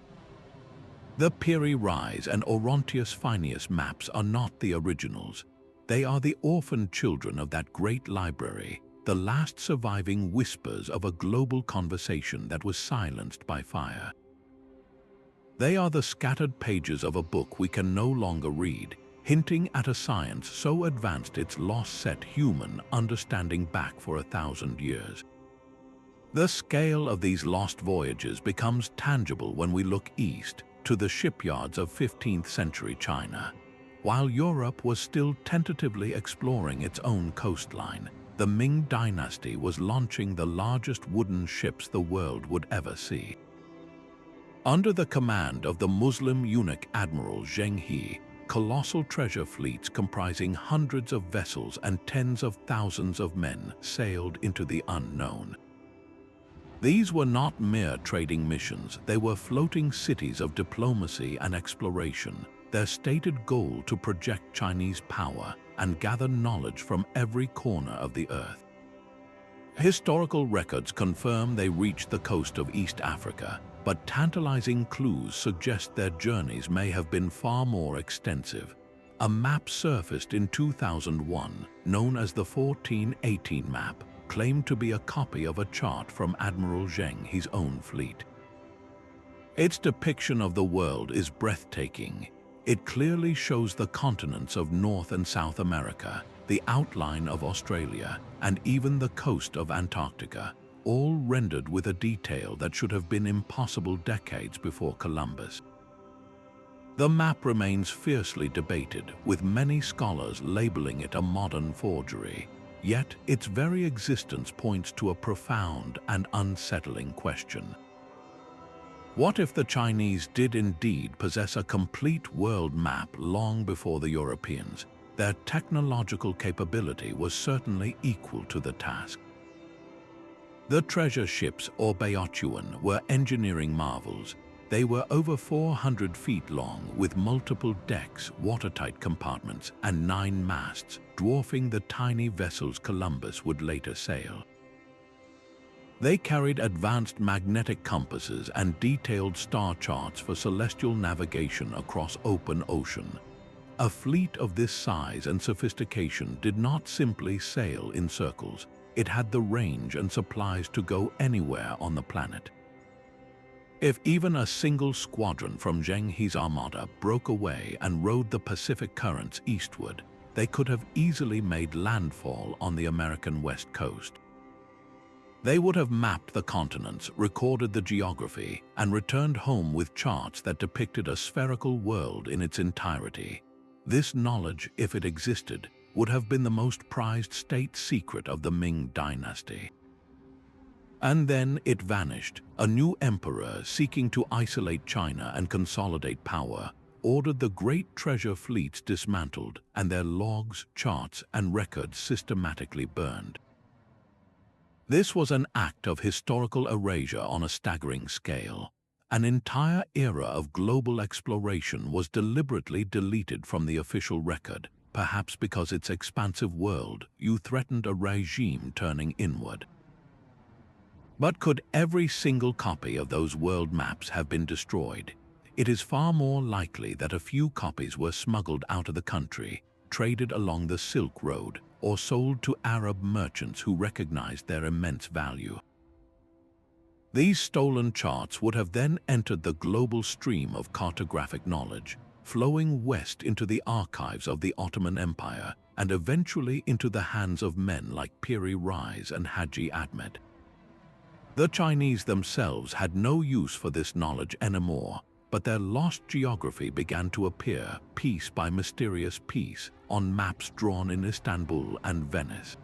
The Piri, Reis, and Oronteus Finaeus maps are not the originals. They are the orphaned children of that great library, the last surviving whispers of a global conversation that was silenced by fire. They are the scattered pages of a book we can no longer read, hinting at a science so advanced it's lost set human understanding back for 1,000 years. The scale of these lost voyages becomes tangible when we look east to the shipyards of 15th century China. While Europe was still tentatively exploring its own coastline, the Ming dynasty was launching the largest wooden ships the world would ever see. Under the command of the Muslim eunuch Admiral Zheng He, colossal treasure fleets comprising hundreds of vessels and tens of thousands of men sailed into the unknown. These were not mere trading missions, they were floating cities of diplomacy and exploration, their stated goal to project Chinese power and gather knowledge from every corner of the earth. Historical records confirm they reached the coast of East Africa, but tantalizing clues suggest their journeys may have been far more extensive. A map surfaced in 2001, known as the 1418 map, claimed to be a copy of a chart from Admiral Zheng He's own fleet. Its depiction of the world is breathtaking. It clearly shows the continents of North and South America, the outline of Australia, and even the coast of Antarctica, all rendered with a detail that should have been impossible decades before Columbus. The map remains fiercely debated, with many scholars labeling it a modern forgery, yet its very existence points to a profound and unsettling question. What if the Chinese did indeed possess a complete world map long before the Europeans? Their technological capability was certainly equal to the task. The treasure ships, or Buache, were engineering marvels. They were over 400 feet long, with multiple decks, watertight compartments, and 9 masts, dwarfing the tiny vessels Columbus would later sail. They carried advanced magnetic compasses and detailed star charts for celestial navigation across open ocean. A fleet of this size and sophistication did not simply sail in circles. It had the range and supplies to go anywhere on the planet. If even a single squadron from Zheng He's armada broke away and rode the Pacific currents eastward, they could have easily made landfall on the American west coast. They would have mapped the continents, recorded the geography, and returned home with charts that depicted a spherical world in its entirety. This knowledge, if it existed, would have been the most prized state secret of the Ming dynasty. And then it vanished, a new emperor seeking to isolate China and consolidate power, ordered the great treasure fleets dismantled and their logs, charts, and records systematically burned. This was an act of historical erasure on a staggering scale. An entire era of global exploration was deliberately deleted from the official record, perhaps because its expansive world-view threatened a regime turning inward. But could every single copy of those world maps have been destroyed? It is far more likely that a few copies were smuggled out of the country, traded along the Silk Road, or sold to Arab merchants who recognized their immense value. These stolen charts would have then entered the global stream of cartographic knowledge, flowing west into the archives of the Ottoman Empire and eventually into the hands of men like Piri, Reis, and Hadji Ahmed. The Chinese themselves had no use for this knowledge anymore, but their lost geography began to appear, piece by mysterious piece, on maps drawn in Istanbul and Venice.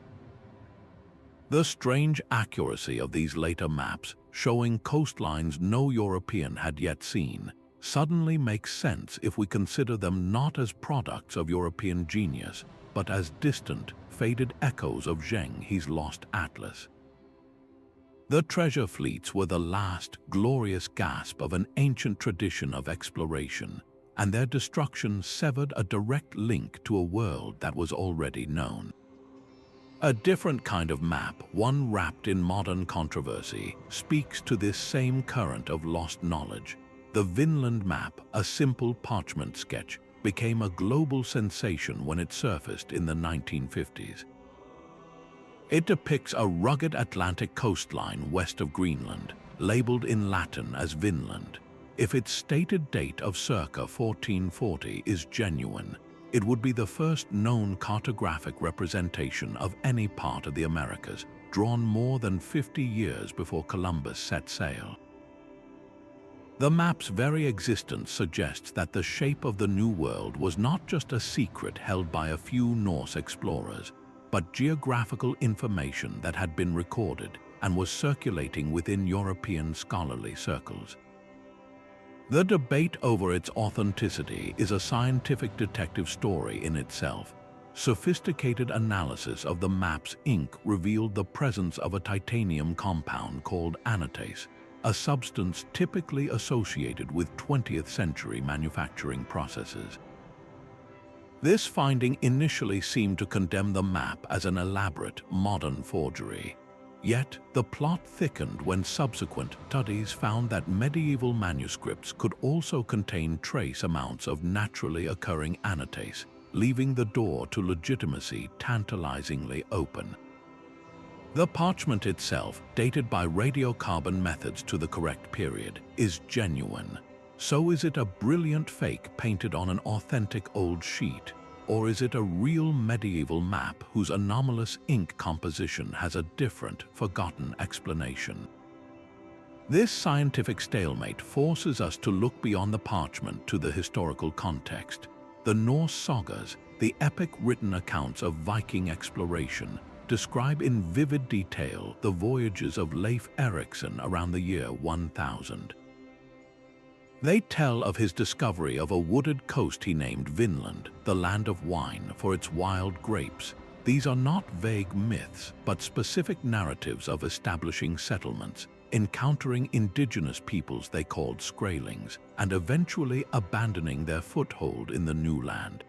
The strange accuracy of these later maps, showing coastlines no European had yet seen, suddenly makes sense if we consider them not as products of European genius, but as distant, faded echoes of Zheng-He's lost atlas. The treasure fleets were the last glorious gasp of an ancient tradition of exploration, and their destruction severed a direct link to a world that was already known. A different kind of map, one wrapped in modern controversy, speaks to this same current of lost knowledge. The Vinland Map, a simple parchment sketch, became a global sensation when it surfaced in the 1950s. It depicts a rugged Atlantic coastline west of Greenland, labeled in Latin as Vinland. If its stated date of circa 1440 is genuine, it would be the first known cartographic representation of any part of the Americas, drawn more than 50 years before Columbus set sail. The map's very existence suggests that the shape of the New World was not just a secret held by a few Norse explorers, but geographical information that had been recorded and was circulating within European scholarly circles. The debate over its authenticity is a scientific detective story in itself. Sophisticated analysis of the map's ink revealed the presence of a titanium compound called anatase, a substance typically associated with 20th century manufacturing processes. This finding initially seemed to condemn the map as an elaborate, modern forgery. Yet, the plot thickened when subsequent studies found that medieval manuscripts could also contain trace amounts of naturally occurring anatase, leaving the door to legitimacy tantalizingly open. The parchment itself, dated by radiocarbon methods to the correct period, is genuine. So is it a brilliant fake painted on an authentic old sheet? Or is it a real medieval map whose anomalous ink composition has a different, forgotten explanation? This scientific stalemate forces us to look beyond the parchment to the historical context. The Norse sagas, the epic written accounts of Viking exploration, describe in vivid detail the voyages of Leif Erikson around the year 1000. They tell of his discovery of a wooded coast he named Vinland, the land of wine, for its wild grapes. These are not vague myths, but specific narratives of establishing settlements, encountering indigenous peoples they called Skraelings, and eventually abandoning their foothold in the new land.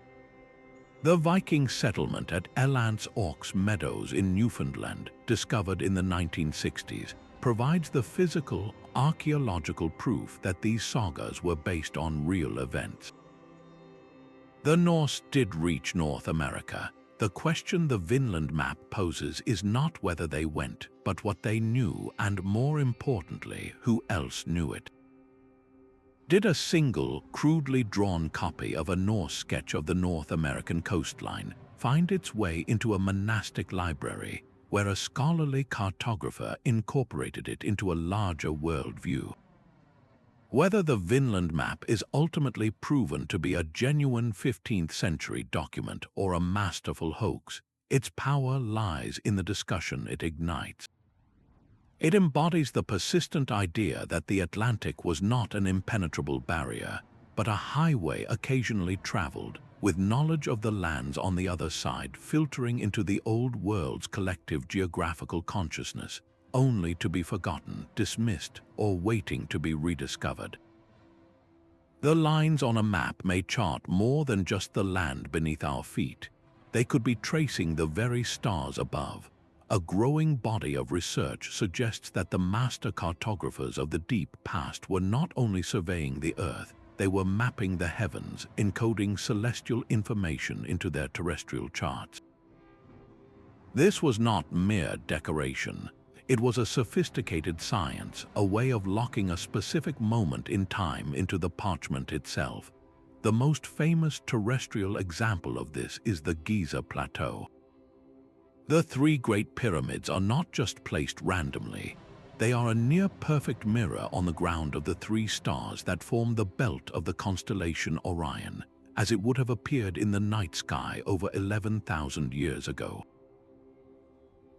The Viking settlement at Elant's Orks Meadows in Newfoundland, discovered in the 1960s, provides the physical, archaeological proof that these sagas were based on real events. The Norse did reach North America. The question the Vinland map poses is not whether they went, but what they knew, and more importantly, who else knew it. Did a single, crudely drawn copy of a Norse sketch of the North American coastline find its way into a monastic library, where a scholarly cartographer incorporated it into a larger worldview? Whether the Vinland map is ultimately proven to be a genuine 15th century document or a masterful hoax, its power lies in the discussion it ignites. It embodies the persistent idea that the Atlantic was not an impenetrable barrier, but a highway occasionally traveled, with knowledge of the lands on the other side filtering into the old world's collective geographical consciousness, only to be forgotten, dismissed, or waiting to be rediscovered. The lines on a map may chart more than just the land beneath our feet. They could be tracing the very stars above. A growing body of research suggests that the master cartographers of the deep past were not only surveying the Earth, they were mapping the heavens, encoding celestial information into their terrestrial charts. This was not mere decoration. It was a sophisticated science, a way of locking a specific moment in time into the parchment itself. The most famous terrestrial example of this is the Giza Plateau. The three Great Pyramids are not just placed randomly. They are a near-perfect mirror on the ground of the three stars that form the belt of the constellation Orion, as it would have appeared in the night sky over 11,000 years ago.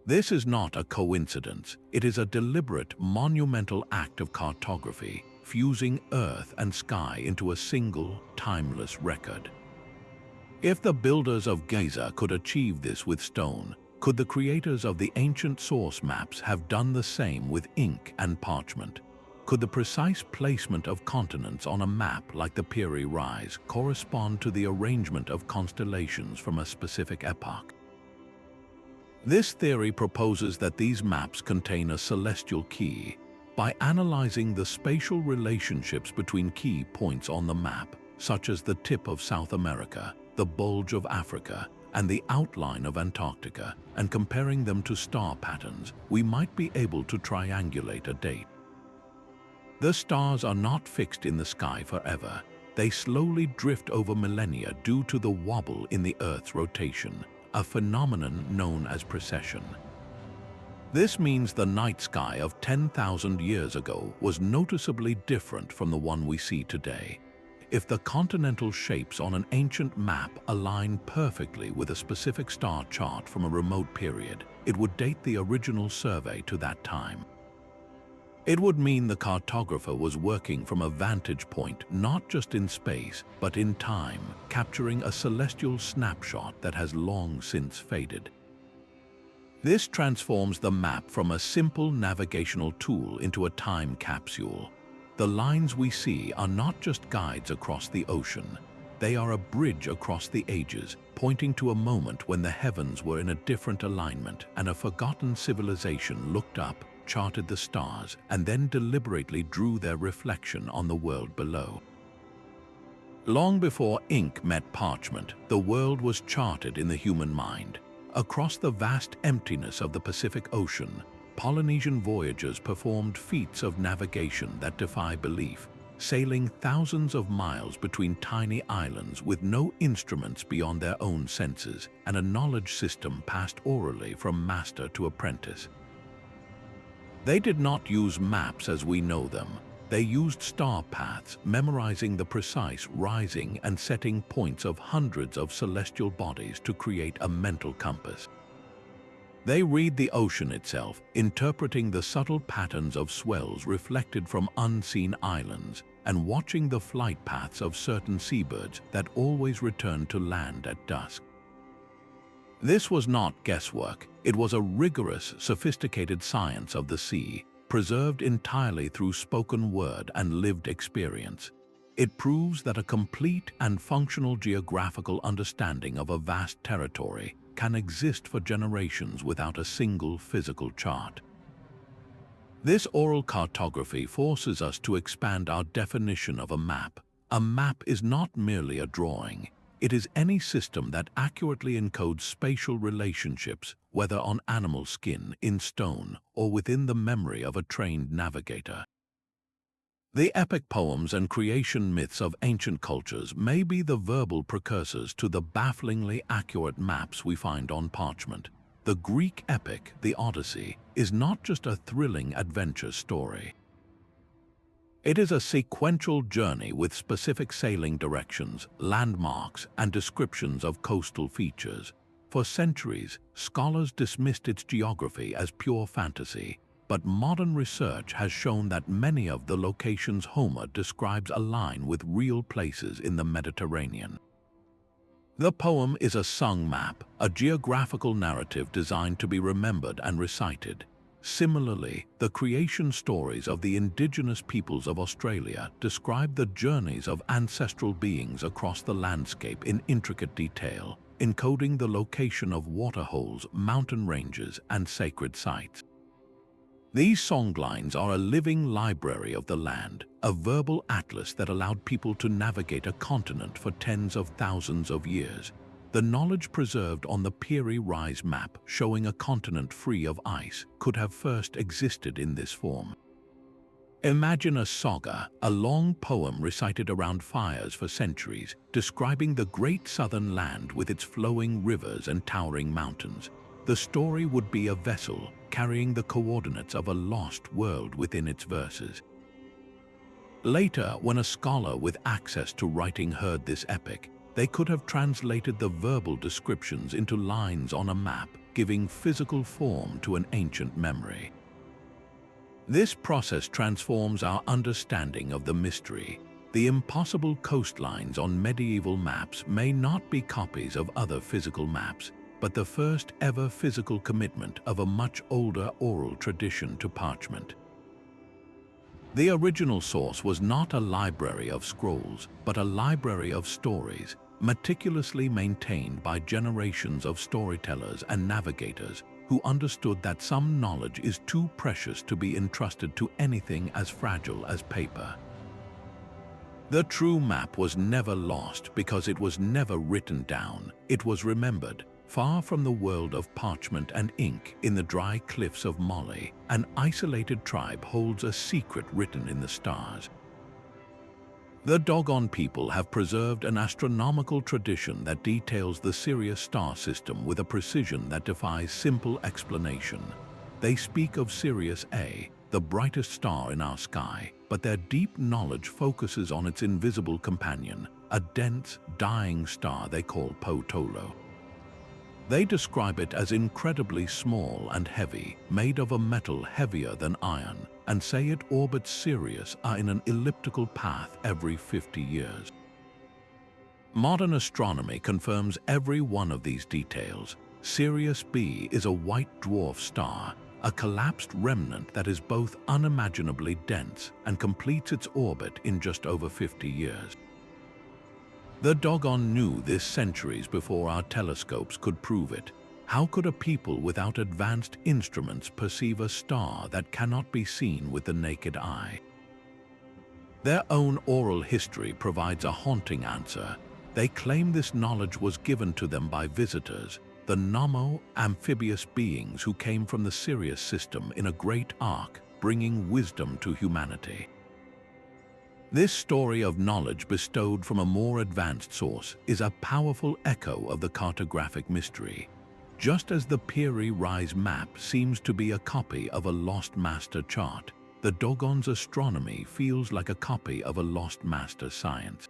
This is not a coincidence. It is a deliberate, monumental act of cartography, fusing Earth and sky into a single, timeless record. If the builders of Giza could achieve this with stone, could the creators of the ancient source maps have done the same with ink and parchment? Could the precise placement of continents on a map like the Piri Reis correspond to the arrangement of constellations from a specific epoch? This theory proposes that these maps contain a celestial key. By analyzing the spatial relationships between key points on the map, such as the tip of South America, the bulge of Africa, and the outline of Antarctica, and comparing them to star patterns, we might be able to triangulate a date. The stars are not fixed in the sky forever. They slowly drift over millennia due to the wobble in the Earth's rotation, a phenomenon known as precession. This means the night sky of 10,000 years ago was noticeably different from the one we see today. If the continental shapes on an ancient map align perfectly with a specific star chart from a remote period, it would date the original survey to that time. It would mean the cartographer was working from a vantage point not just in space, but in time, capturing a celestial snapshot that has long since faded. This transforms the map from a simple navigational tool into a time capsule. The lines we see are not just guides across the ocean. They are a bridge across the ages, pointing to a moment when the heavens were in a different alignment and a forgotten civilization looked up, charted the stars, and then deliberately drew their reflection on the world below. Long before ink met parchment, the world was charted in the human mind. Across the vast emptiness of the Pacific Ocean, Polynesian voyagers performed feats of navigation that defy belief, sailing thousands of miles between tiny islands with no instruments beyond their own senses and a knowledge system passed orally from master to apprentice. They did not use maps as we know them. They used star paths, memorizing the precise rising and setting points of hundreds of celestial bodies to create a mental compass. They read the ocean itself, interpreting the subtle patterns of swells reflected from unseen islands, and watching the flight paths of certain seabirds that always returned to land at dusk. This was not guesswork. It was a rigorous, sophisticated science of the sea, preserved entirely through spoken word and lived experience. It proves that a complete and functional geographical understanding of a vast territory can exist for generations without a single physical chart. This oral cartography forces us to expand our definition of a map. A map is not merely a drawing. It is any system that accurately encodes spatial relationships, whether on animal skin, in stone, or within the memory of a trained navigator. The epic poems and creation myths of ancient cultures may be the verbal precursors to the bafflingly accurate maps we find on parchment. The Greek epic, the Odyssey, is not just a thrilling adventure story. It is a sequential journey with specific sailing directions, landmarks, and descriptions of coastal features. For centuries, scholars dismissed its geography as pure fantasy. but modern research has shown that many of the locations Homer describes align with real places in the Mediterranean. The poem is a sung map, a geographical narrative designed to be remembered and recited. Similarly, the creation stories of the indigenous peoples of Australia describe the journeys of ancestral beings across the landscape in intricate detail, encoding the location of waterholes, mountain ranges, and sacred sites. These songlines are a living library of the land, a verbal atlas that allowed people to navigate a continent for tens of thousands of years. The knowledge preserved on the Piri Reis map showing a continent free of ice could have first existed in this form. Imagine a saga, a long poem recited around fires for centuries, describing the great southern land with its flowing rivers and towering mountains. The story would be a vessel carrying the coordinates of a lost world within its verses. Later, when a scholar with access to writing heard this epic, they could have translated the verbal descriptions into lines on a map, giving physical form to an ancient memory. This process transforms our understanding of the mystery. The impossible coastlines on medieval maps may not be copies of other physical maps, but the first ever physical commitment of a much older oral tradition to parchment. The original source was not a library of scrolls, but a library of stories, meticulously maintained by generations of storytellers and navigators who understood that some knowledge is too precious to be entrusted to anything as fragile as paper. The true map was never lost because it was never written down, it was remembered. Far from the world of parchment and ink in the dry cliffs of Mali, an isolated tribe holds a secret written in the stars. The Dogon people have preserved an astronomical tradition that details the Sirius star system with a precision that defies simple explanation. They speak of Sirius A, the brightest star in our sky, but their deep knowledge focuses on its invisible companion, a dense, dying star they call Portolan. They describe it as incredibly small and heavy, made of a metal heavier than iron, and say it orbits Sirius in an elliptical path every 50 years. Modern astronomy confirms every one of these details. Sirius B is a white dwarf star, a collapsed remnant that is both unimaginably dense and completes its orbit in just over 50 years. The Dogon knew this centuries before our telescopes could prove it. How could a people without advanced instruments perceive a star that cannot be seen with the naked eye? Their own oral history provides a haunting answer. They claim this knowledge was given to them by visitors, the Nommo, amphibious beings who came from the Sirius system in a great ark, bringing wisdom to humanity. This story of knowledge bestowed from a more advanced source is a powerful echo of the cartographic mystery. Just as the Piri Reis map seems to be a copy of a lost master chart, the Dogon's astronomy feels like a copy of a lost master science.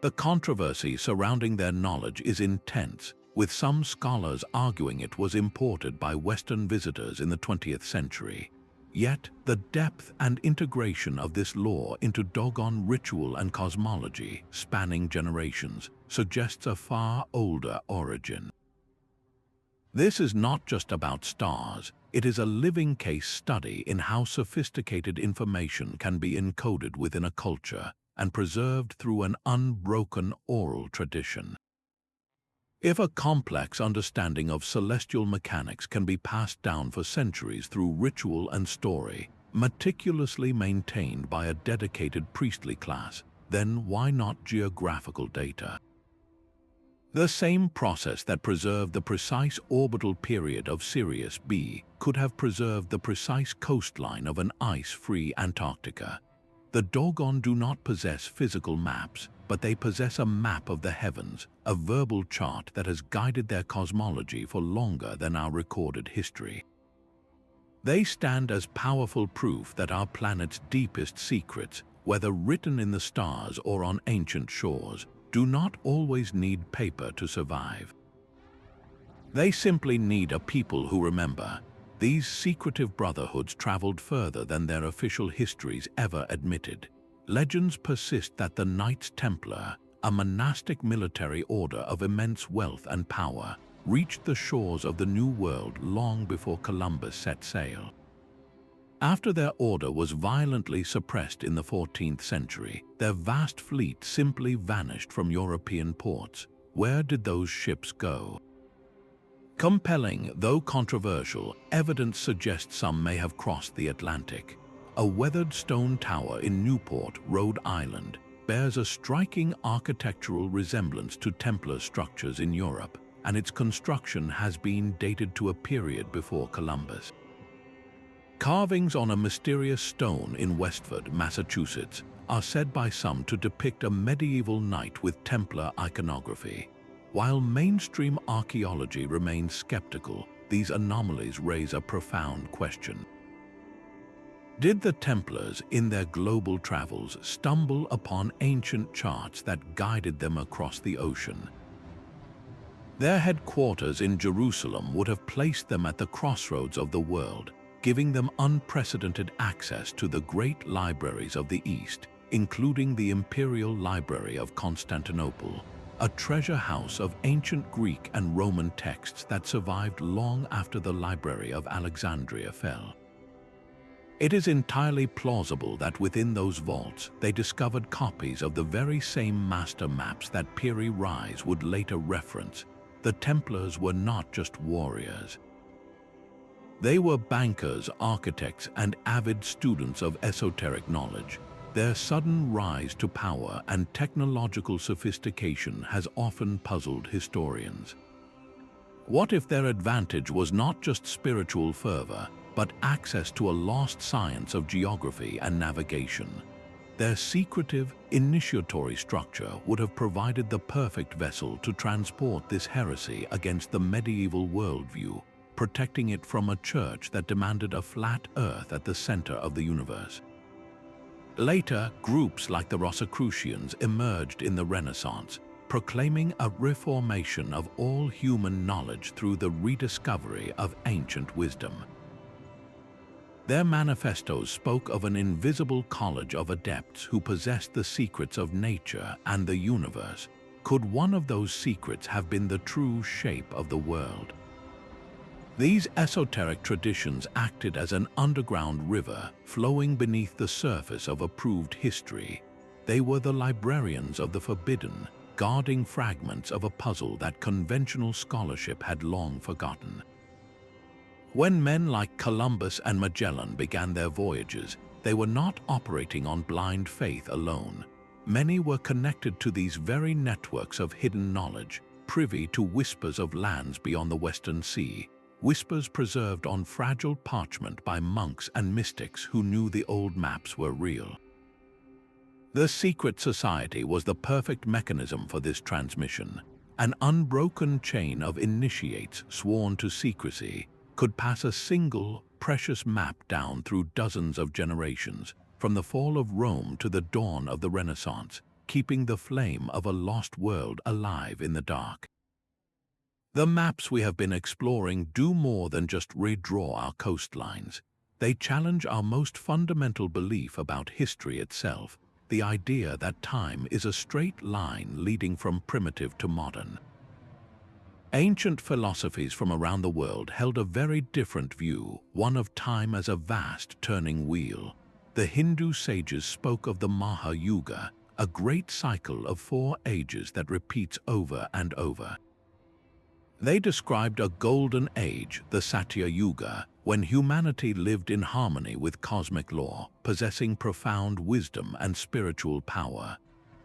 The controversy surrounding their knowledge is intense, with some scholars arguing it was imported by Western visitors in the 20th century. Yet, the depth and integration of this lore into Dogon ritual and cosmology, spanning generations, suggests a far older origin. This is not just about stars, it is a living case study in how sophisticated information can be encoded within a culture and preserved through an unbroken oral tradition. If a complex understanding of celestial mechanics can be passed down for centuries through ritual and story, meticulously maintained by a dedicated priestly class, then why not geographical data? The same process that preserved the precise orbital period of Sirius B could have preserved the precise coastline of an ice-free Antarctica. The Dogon do not possess physical maps, but they possess a map of the heavens, a verbal chart that has guided their cosmology for longer than our recorded history. They stand as powerful proof that our planet's deepest secrets, whether written in the stars or on ancient shores, do not always need paper to survive. They simply need a people who remember. These secretive brotherhoods traveled further than their official histories ever admitted. Legends persist that the Knights Templar, a monastic military order of immense wealth and power, reached the shores of the New World long before Columbus set sail. After their order was violently suppressed in the 14th century, their vast fleet simply vanished from European ports. Where did those ships go? Compelling, though controversial, evidence suggests some may have crossed the Atlantic. A weathered stone tower in Newport, Rhode Island, bears a striking architectural resemblance to Templar structures in Europe, and its construction has been dated to a period before Columbus. Carvings on a mysterious stone in Westford, Massachusetts, are said by some to depict a medieval knight with Templar iconography. While mainstream archaeology remains skeptical, these anomalies raise a profound question. Did the Templars, in their global travels, stumble upon ancient charts that guided them across the ocean? Their headquarters in Jerusalem would have placed them at the crossroads of the world, giving them unprecedented access to the great libraries of the East, including the Imperial Library of Constantinople, a treasure house of ancient Greek and Roman texts that survived long after the Library of Alexandria fell. It is entirely plausible that within those vaults they discovered copies of the very same master maps that Piri Reis would later reference. The Templars were not just warriors. They were bankers, architects, and avid students of esoteric knowledge. Their sudden rise to power and technological sophistication has often puzzled historians. What if their advantage was not just spiritual fervor, but access to a lost science of geography and navigation? Their secretive, initiatory structure would have provided the perfect vessel to transport this heresy against the medieval worldview, protecting it from a church that demanded a flat earth at the center of the universe. Later, groups like the Rosicrucians emerged in the Renaissance, proclaiming a reformation of all human knowledge through the rediscovery of ancient wisdom. Their manifestos spoke of an invisible college of adepts who possessed the secrets of nature and the universe. Could one of those secrets have been the true shape of the world? These esoteric traditions acted as an underground river flowing beneath the surface of approved history. They were the librarians of the forbidden, guarding fragments of a puzzle that conventional scholarship had long forgotten. When men like Columbus and Magellan began their voyages, they were not operating on blind faith alone. Many were connected to these very networks of hidden knowledge, privy to whispers of lands beyond the Western Sea, whispers preserved on fragile parchment by monks and mystics who knew the old maps were real. The secret society was the perfect mechanism for this transmission. An unbroken chain of initiates sworn to secrecy could pass a single, precious map down through dozens of generations, from the fall of Rome to the dawn of the Renaissance, keeping the flame of a lost world alive in the dark. The maps we have been exploring do more than just redraw our coastlines. They challenge our most fundamental belief about history itself, the idea that time is a straight line leading from primitive to modern. Ancient philosophies from around the world held a very different view, one of time as a vast turning wheel. The Hindu sages spoke of the Maha Yuga, a great cycle of 4 ages that repeats over and over. They described a golden age, the Satya Yuga, when humanity lived in harmony with cosmic law, possessing profound wisdom and spiritual power.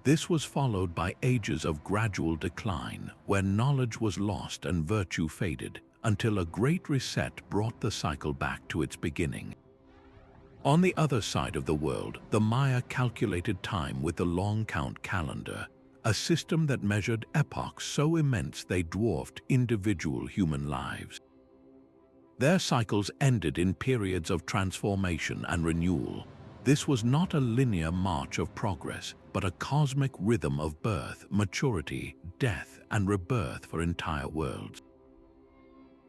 This was followed by ages of gradual decline, where knowledge was lost and virtue faded, until a great reset brought the cycle back to its beginning. On the other side of the world, the Maya calculated time with the long count calendar, a system that measured epochs so immense they dwarfed individual human lives. Their cycles ended in periods of transformation and renewal. This was not a linear march of progress, but a cosmic rhythm of birth, maturity, death, and rebirth for entire worlds.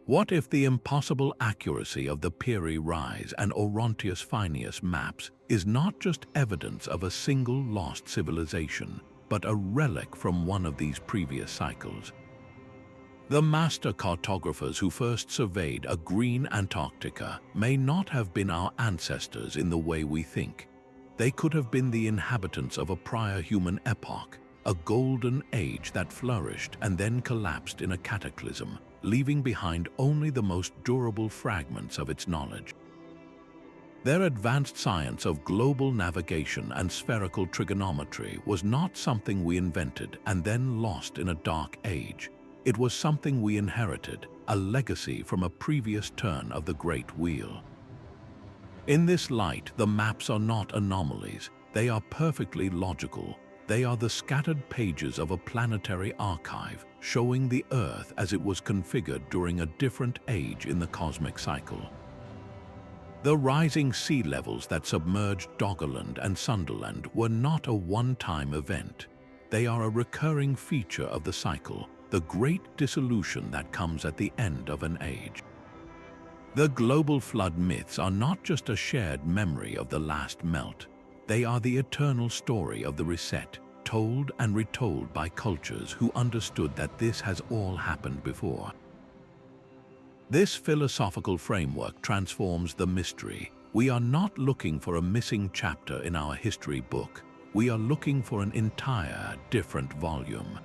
What if the impossible accuracy of the Piri, Reis, and Oronteus Finaeus maps is not just evidence of a single lost civilization, but a relic from one of these previous cycles? The master cartographers who first surveyed a green Antarctica may not have been our ancestors in the way we think. They could have been the inhabitants of a prior human epoch, a golden age that flourished and then collapsed in a cataclysm, leaving behind only the most durable fragments of its knowledge. Their advanced science of global navigation and spherical trigonometry was not something we invented and then lost in a dark age. It was something we inherited, a legacy from a previous turn of the Great Wheel. In this light, the maps are not anomalies. They are perfectly logical. They are the scattered pages of a planetary archive, showing the Earth as it was configured during a different age in the cosmic cycle. The rising sea levels that submerged Doggerland and Sunderland were not a one-time event. They are a recurring feature of the cycle, the great dissolution that comes at the end of an age. The global flood myths are not just a shared memory of the last melt. They are the eternal story of the reset, told and retold by cultures who understood that this has all happened before. This philosophical framework transforms the mystery. We are not looking for a missing chapter in our history book. We are looking for an entire different volume.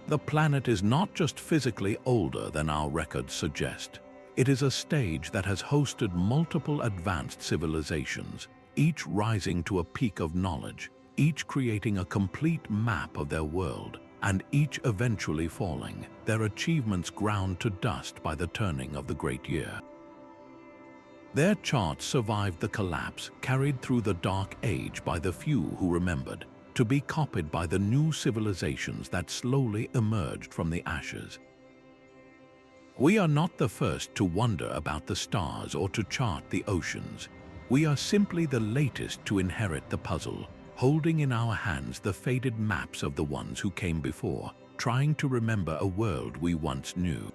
The planet is not just physically older than our records suggest. It is a stage that has hosted multiple advanced civilizations, each rising to a peak of knowledge, each creating a complete map of their world, and each eventually falling, their achievements ground to dust by the turning of the Great Year. Their charts survived the collapse, carried through the Dark Age by the few who remembered, to be copied by the new civilizations that slowly emerged from the ashes. We are not the first to wonder about the stars or to chart the oceans. We are simply the latest to inherit the puzzle, holding in our hands the faded maps of the ones who came before, trying to remember a world we once knew.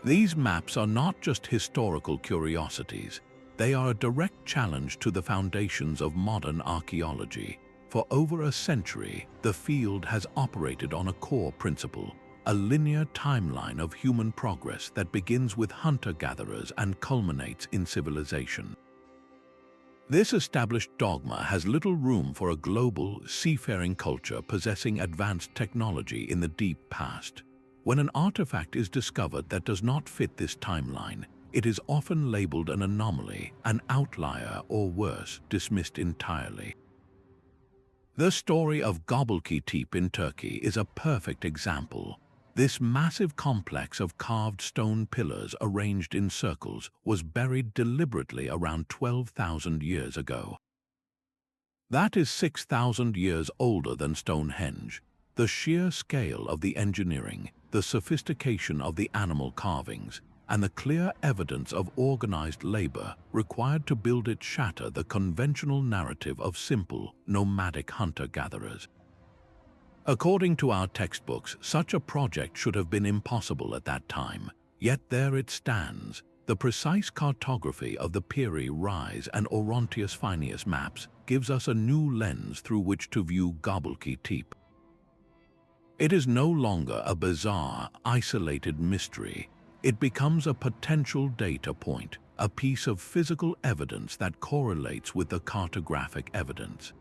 These maps are not just historical curiosities. They are a direct challenge to the foundations of modern archaeology. For over a century, the field has operated on a core principle, a linear timeline of human progress that begins with hunter-gatherers and culminates in civilization. This established dogma has little room for a global, seafaring culture possessing advanced technology in the deep past. When an artifact is discovered that does not fit this timeline, it is often labeled an anomaly, an outlier, or worse, dismissed entirely. The story of Göbekli Tepe in Turkey is a perfect example. This massive complex of carved stone pillars arranged in circles was buried deliberately around 12,000 years ago. That is 6,000 years older than Stonehenge. The sheer scale of the engineering, the sophistication of the animal carvings, and the clear evidence of organized labor required to build it shatter the conventional narrative of simple, nomadic hunter-gatherers. According to our textbooks, such a project should have been impossible at that time, yet there it stands. The precise cartography of the Piri, Reis, and Oronteus Finaeus maps gives us a new lens through which to view Göbekli Tepe. It is no longer a bizarre, isolated mystery. It becomes a potential data point, a piece of physical evidence that correlates with the cartographic evidence.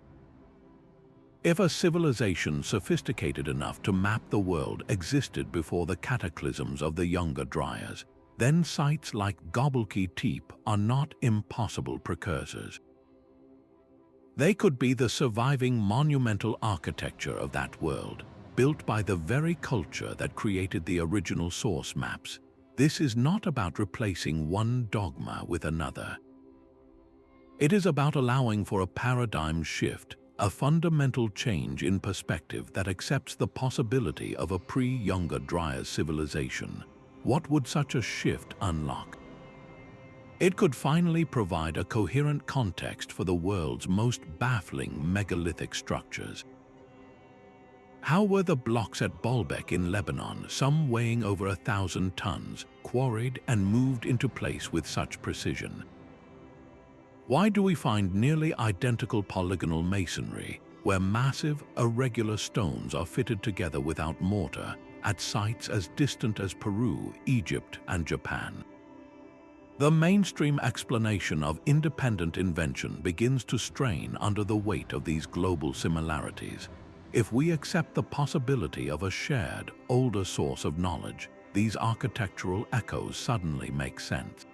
If a civilization sophisticated enough to map the world existed before the cataclysms of the Younger Dryas, then sites like Göbekli Tepe are not impossible precursors. They could be the surviving monumental architecture of that world, built by the very culture that created the original source maps. This is not about replacing one dogma with another. It is about allowing for a paradigm shift, a fundamental change in perspective that accepts the possibility of a pre-Younger Dryas civilization. What would such a shift unlock? It could finally provide a coherent context for the world's most baffling megalithic structures. How were the blocks at Baalbek in Lebanon, some weighing over 1,000 tons, quarried and moved into place with such precision? Why do we find nearly identical polygonal masonry, where massive, irregular stones are fitted together without mortar, at sites as distant as Peru, Egypt, and Japan? The mainstream explanation of independent invention begins to strain under the weight of these global similarities. If we accept the possibility of a shared, older source of knowledge, these architectural echoes suddenly make sense.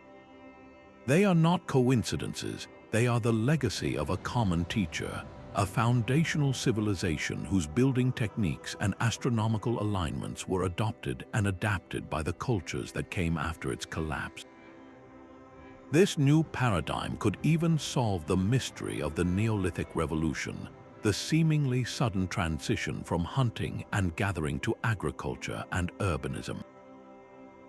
They are not coincidences, they are the legacy of a common teacher, a foundational civilization whose building techniques and astronomical alignments were adopted and adapted by the cultures that came after its collapse. This new paradigm could even solve the mystery of the Neolithic Revolution, the seemingly sudden transition from hunting and gathering to agriculture and urbanism.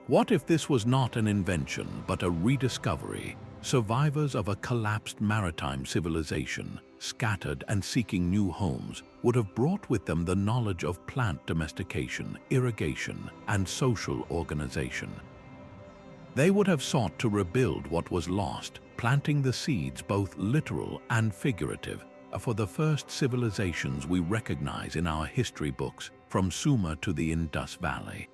What if this was not an invention but a rediscovery? Survivors of a collapsed maritime civilization, scattered and seeking new homes, would have brought with them the knowledge of plant domestication, irrigation, and social organization. They would have sought to rebuild what was lost, planting the seeds, both literal and figurative, for the first civilizations we recognize in our history books, from Sumer to the Indus Valley.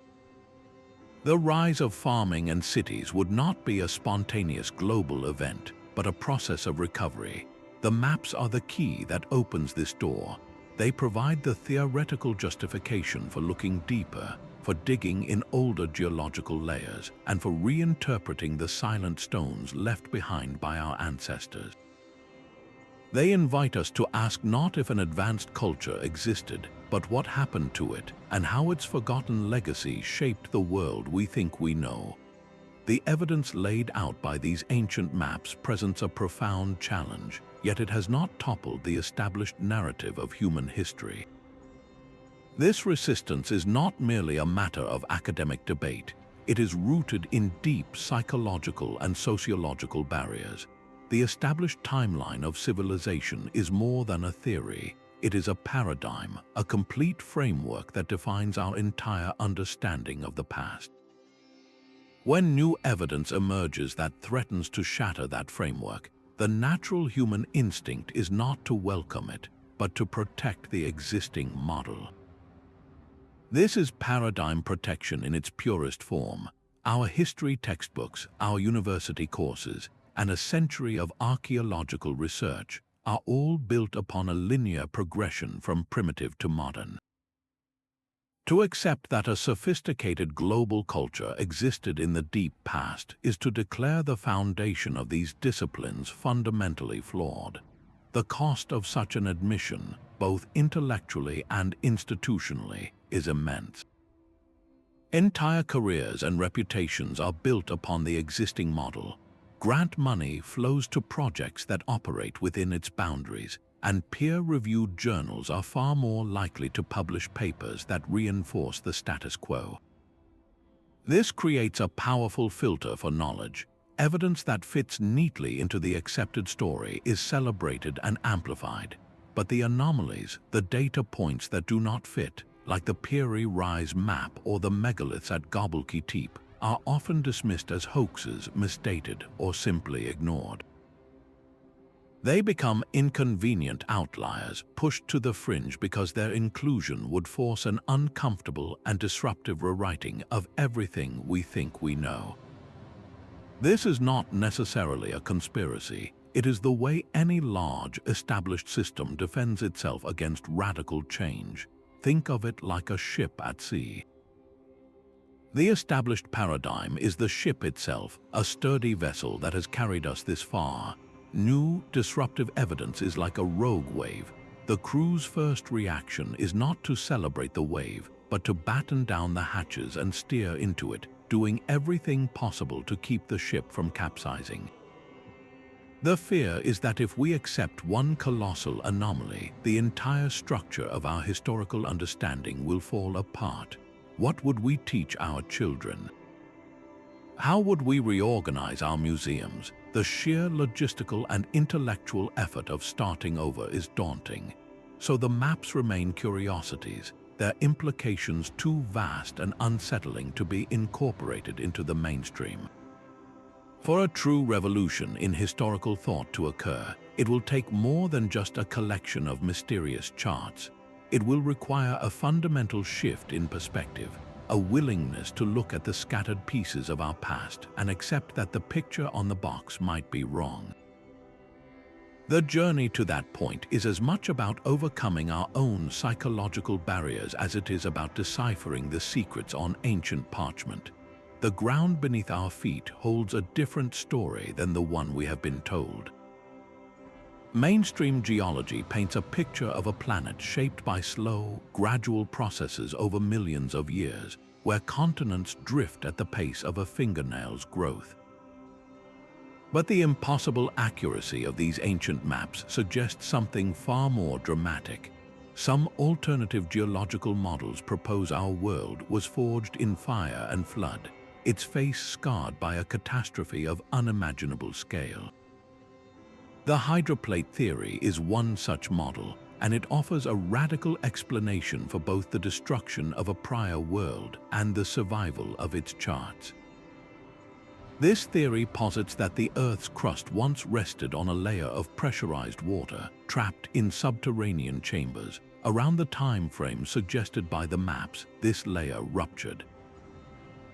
The rise of farming and cities would not be a spontaneous global event, but a process of recovery. The maps are the key that opens this door. They provide the theoretical justification for looking deeper, for digging in older geological layers, and for reinterpreting the silent stones left behind by our ancestors. They invite us to ask not if an advanced culture existed, but what happened to it, and how its forgotten legacy shaped the world we think we know. The evidence laid out by these ancient maps presents a profound challenge, yet it has not toppled the established narrative of human history. This resistance is not merely a matter of academic debate, it is rooted in deep psychological and sociological barriers. The established timeline of civilization is more than a theory. It is a paradigm, a complete framework that defines our entire understanding of the past. When new evidence emerges that threatens to shatter that framework, the natural human instinct is not to welcome it, but to protect the existing model. This is paradigm protection in its purest form. Our history textbooks, our university courses, and a century of archaeological research are all built upon a linear progression from primitive to modern. To accept that a sophisticated global culture existed in the deep past is to declare the foundation of these disciplines fundamentally flawed. The cost of such an admission, both intellectually and institutionally, is immense. Entire careers and reputations are built upon the existing model. Grant money flows to projects that operate within its boundaries, and peer-reviewed journals are far more likely to publish papers that reinforce the status quo. This creates a powerful filter for knowledge. Evidence that fits neatly into the accepted story is celebrated and amplified, but the anomalies, the data points that do not fit, like the Piri Reis map or the megaliths at Göbekli Tepe, are often dismissed as hoaxes, misdated, or simply ignored. They become inconvenient outliers, pushed to the fringe because their inclusion would force an uncomfortable and disruptive rewriting of everything we think we know. This is not necessarily a conspiracy. It is the way any large, established system defends itself against radical change. Think of it like a ship at sea. The established paradigm is the ship itself, a sturdy vessel that has carried us this far. New, disruptive evidence is like a rogue wave. The crew's first reaction is not to celebrate the wave, but to batten down the hatches and steer into it, doing everything possible to keep the ship from capsizing. The fear is that if we accept one colossal anomaly, the entire structure of our historical understanding will fall apart. What would we teach our children? How would we reorganize our museums? The sheer logistical and intellectual effort of starting over is daunting. So the maps remain curiosities, their implications too vast and unsettling to be incorporated into the mainstream. For a true revolution in historical thought to occur, it will take more than just a collection of mysterious charts. It will require a fundamental shift in perspective, a willingness to look at the scattered pieces of our past and accept that the picture on the box might be wrong. The journey to that point is as much about overcoming our own psychological barriers as it is about deciphering the secrets on ancient parchment. The ground beneath our feet holds a different story than the one we have been told. Mainstream geology paints a picture of a planet shaped by slow, gradual processes over millions of years, where continents drift at the pace of a fingernail's growth. But the impossible accuracy of these ancient maps suggests something far more dramatic. Some alternative geological models propose our world was forged in fire and flood, its face scarred by a catastrophe of unimaginable scale. The hydroplate theory is one such model, and it offers a radical explanation for both the destruction of a prior world and the survival of its charts. This theory posits that the Earth's crust once rested on a layer of pressurized water trapped in subterranean chambers. Around the time frame suggested by the maps, this layer ruptured.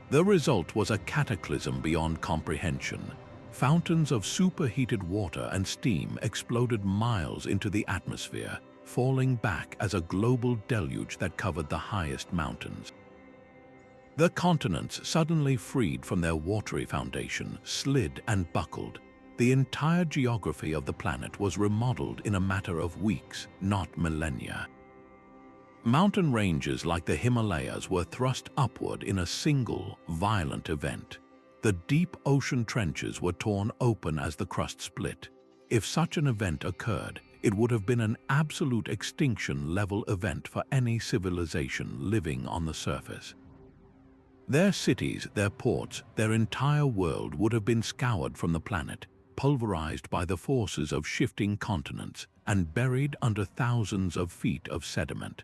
The result was a cataclysm beyond comprehension. Fountains of superheated water and steam exploded miles into the atmosphere, falling back as a global deluge that covered the highest mountains. The continents, suddenly freed from their watery foundation, slid and buckled. The entire geography of the planet was remodeled in a matter of weeks, not millennia. Mountain ranges like the Himalayas were thrust upward in a single, violent event. The deep ocean trenches were torn open as the crust split. If such an event occurred, it would have been an absolute extinction-level event for any civilization living on the surface. Their cities, their ports, their entire world would have been scoured from the planet, pulverized by the forces of shifting continents, and buried under thousands of feet of sediment.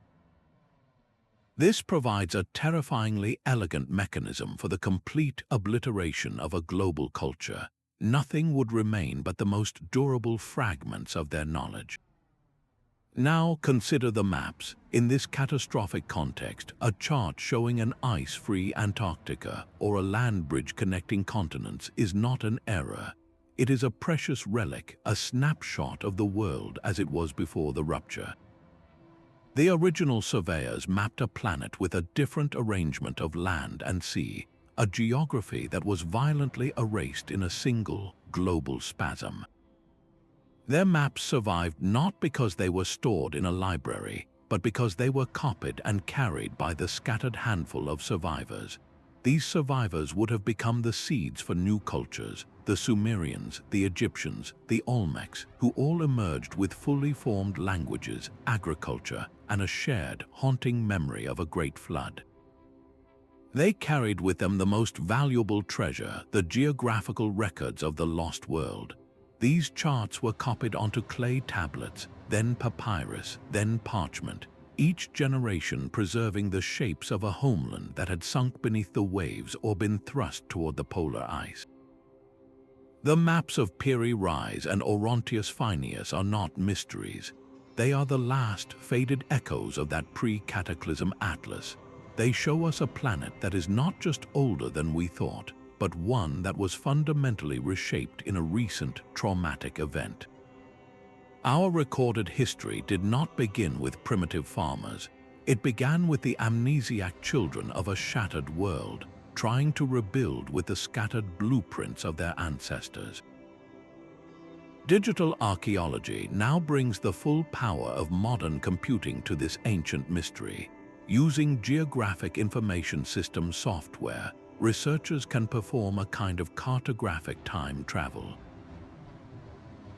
This provides a terrifyingly elegant mechanism for the complete obliteration of a global culture. Nothing would remain but the most durable fragments of their knowledge. Now consider the maps. In this catastrophic context, a chart showing an ice-free Antarctica or a land bridge connecting continents is not an error. It is a precious relic, a snapshot of the world as it was before the rupture. The original surveyors mapped a planet with a different arrangement of land and sea, a geography that was violently erased in a single, global spasm. Their maps survived not because they were stored in a library, but because they were copied and carried by the scattered handful of survivors. These survivors would have become the seeds for new cultures, the Sumerians, the Egyptians, the Olmecs, who all emerged with fully formed languages, agriculture, and a shared, haunting memory of a great flood. They carried with them the most valuable treasure, the geographical records of the lost world. These charts were copied onto clay tablets, then papyrus, then parchment, each generation preserving the shapes of a homeland that had sunk beneath the waves or been thrust toward the polar ice. The maps of Piri, Reis, and Oronteus Finaeus are not mysteries. They are the last faded echoes of that pre-cataclysm atlas. They show us a planet that is not just older than we thought, but one that was fundamentally reshaped in a recent traumatic event. Our recorded history did not begin with primitive farmers. It began with the amnesiac children of a shattered world, trying to rebuild with the scattered blueprints of their ancestors. Digital archaeology now brings the full power of modern computing to this ancient mystery. Using geographic information system software, researchers can perform a kind of cartographic time travel.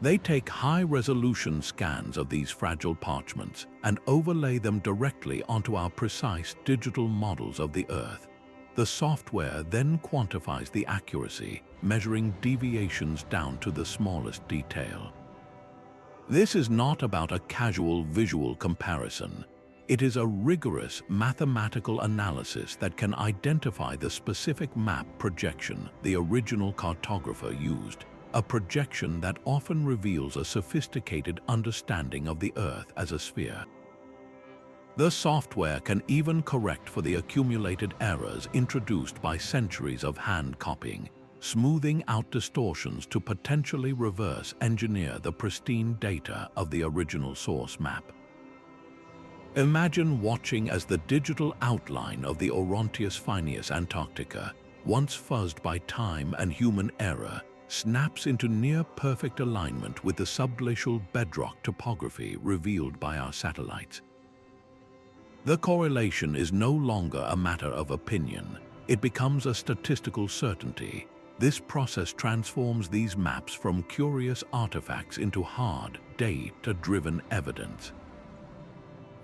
They take high-resolution scans of these fragile parchments and overlay them directly onto our precise digital models of the Earth. The software then quantifies the accuracy, measuring deviations down to the smallest detail. This is not about a casual visual comparison. It is a rigorous mathematical analysis that can identify the specific map projection the original cartographer used, a projection that often reveals a sophisticated understanding of the Earth as a sphere. The software can even correct for the accumulated errors introduced by centuries of hand copying, smoothing out distortions to potentially reverse engineer the pristine data of the original source map. Imagine watching as the digital outline of the Oronteus Finaeus Antarctica, once fuzzed by time and human error, snaps into near-perfect alignment with the subglacial bedrock topography revealed by our satellites. The correlation is no longer a matter of opinion. It becomes a statistical certainty. This process transforms these maps from curious artifacts into hard, data-driven evidence.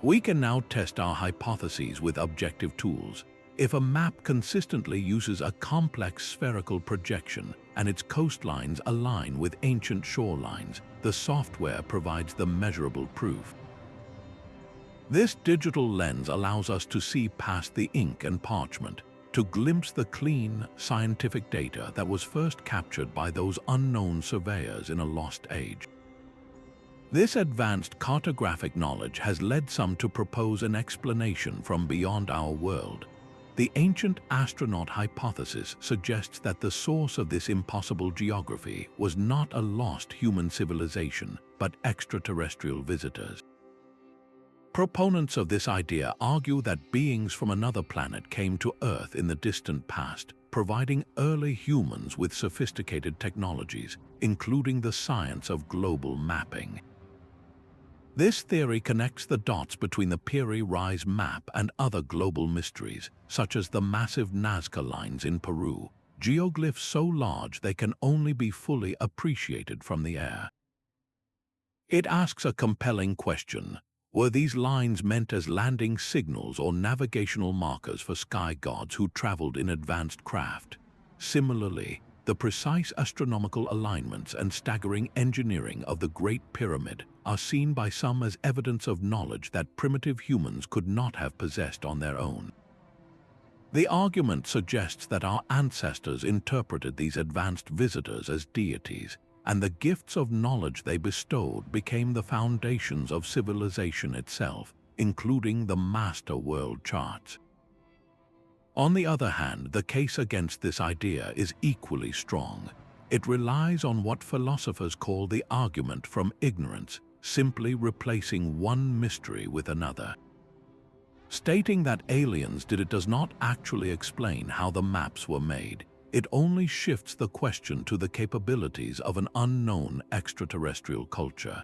We can now test our hypotheses with objective tools. If a map consistently uses a complex spherical projection and its coastlines align with ancient shorelines, the software provides the measurable proof. This digital lens allows us to see past the ink and parchment, to glimpse the clean, scientific data that was first captured by those unknown surveyors in a lost age. This advanced cartographic knowledge has led some to propose an explanation from beyond our world. The ancient astronaut hypothesis suggests that the source of this impossible geography was not a lost human civilization, but extraterrestrial visitors. Proponents of this idea argue that beings from another planet came to Earth in the distant past, providing early humans with sophisticated technologies, including the science of global mapping. This theory connects the dots between the Piri Reis map and other global mysteries, such as the massive Nazca lines in Peru, geoglyphs so large they can only be fully appreciated from the air. It asks a compelling question. Were these lines meant as landing signals or navigational markers for sky gods who traveled in advanced craft? Similarly, the precise astronomical alignments and staggering engineering of the Great Pyramid are seen by some as evidence of knowledge that primitive humans could not have possessed on their own. The argument suggests that our ancestors interpreted these advanced visitors as deities, and the gifts of knowledge they bestowed became the foundations of civilization itself, including the master world charts. On the other hand, the case against this idea is equally strong. It relies on what philosophers call the argument from ignorance, simply replacing one mystery with another. Stating that aliens did it does not actually explain how the maps were made. It only shifts the question to the capabilities of an unknown extraterrestrial culture.